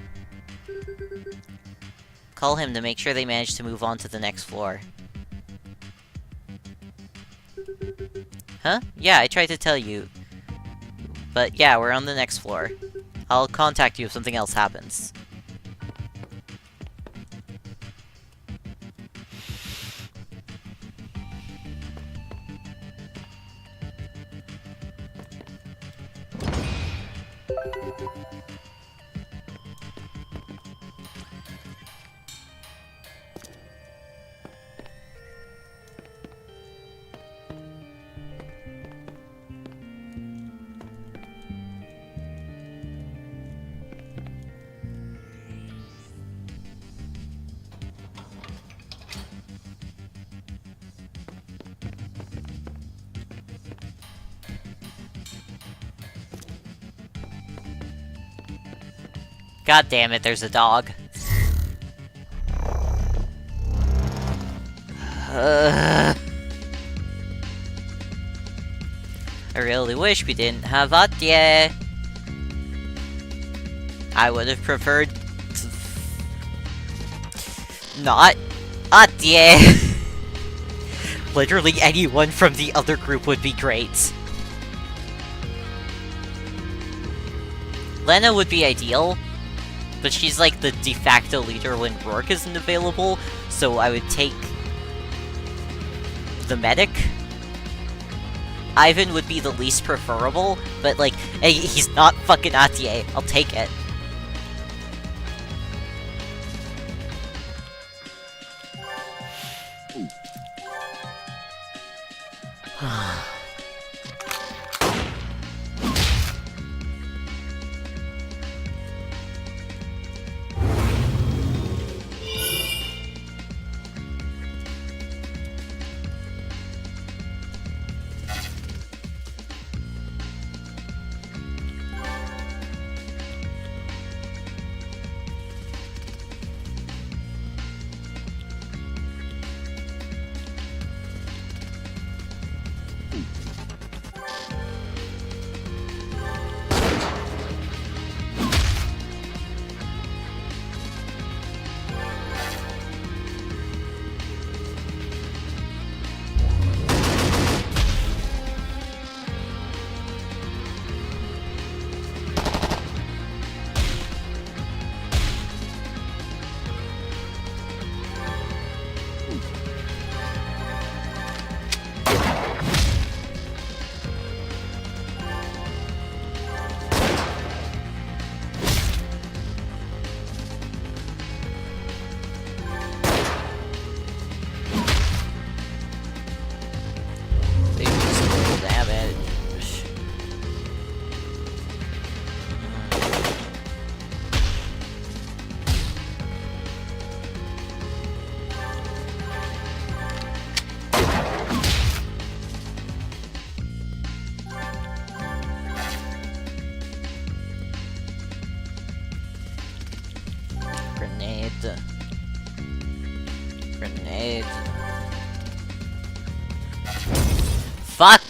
Call him to make sure they manage to move on to the next floor. Huh? Yeah, I tried to tell you. But yeah, we're on the next floor. I'll contact you if something else happens. God damn it, there's a dog. I really wish we didn't have Atye. I would have preferred... not Atye. Literally anyone from the other group would be great. Lena would be ideal, but she's like the de facto leader when Rourke isn't available, so I would take the medic. Ivan would be the least preferable, but like, hey, he's not fucking Atye. I'll take it. Grenade. Fuck!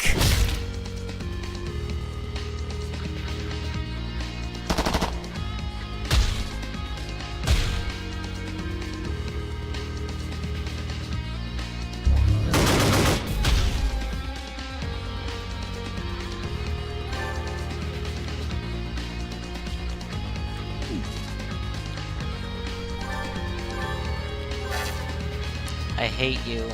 I hate you.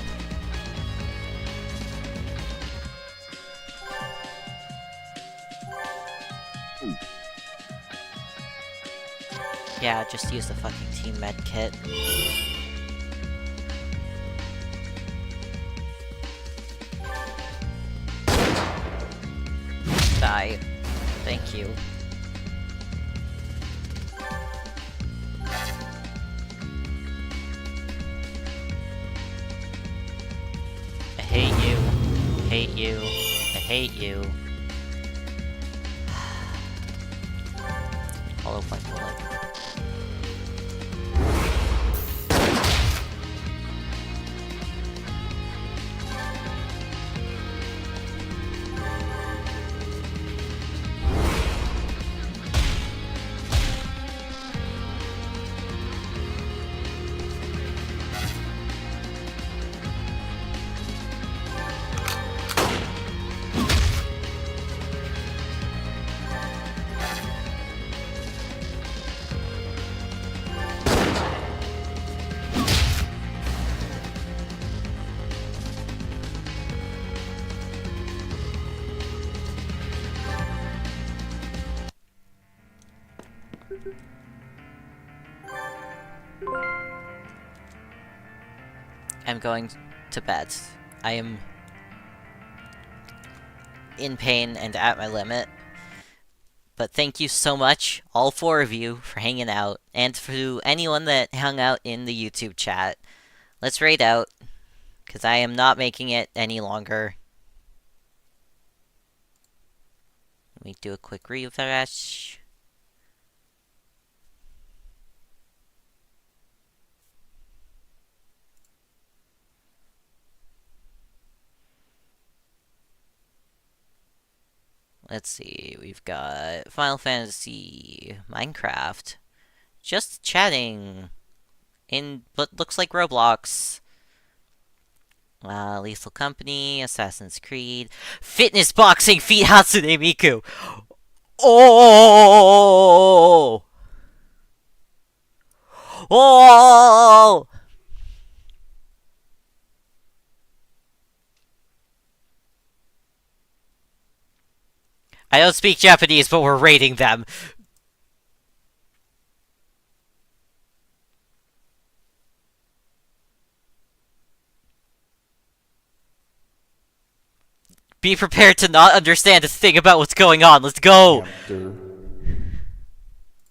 Yeah, just use the fucking team med kit. Die. Thank you. I hate you. I hate you. I hate you. Hollow point bullet. I'm going to bed. I am in pain and at my limit. But thank you so much, all four of you, for hanging out, and to anyone that hung out in the YouTube chat. Let's raid out, because I am not making it any longer. Let me do a quick refresh. Let's see, we've got Final Fantasy, Minecraft, just chatting, in what looks like Roblox, Lethal Company, Assassin's Creed, Fitness Boxing Feat Hatsune Miku! Oh! Oh! I don't speak Japanese, but we're rating them. Be prepared to not understand a thing about what's going on. Let's go! Hamster.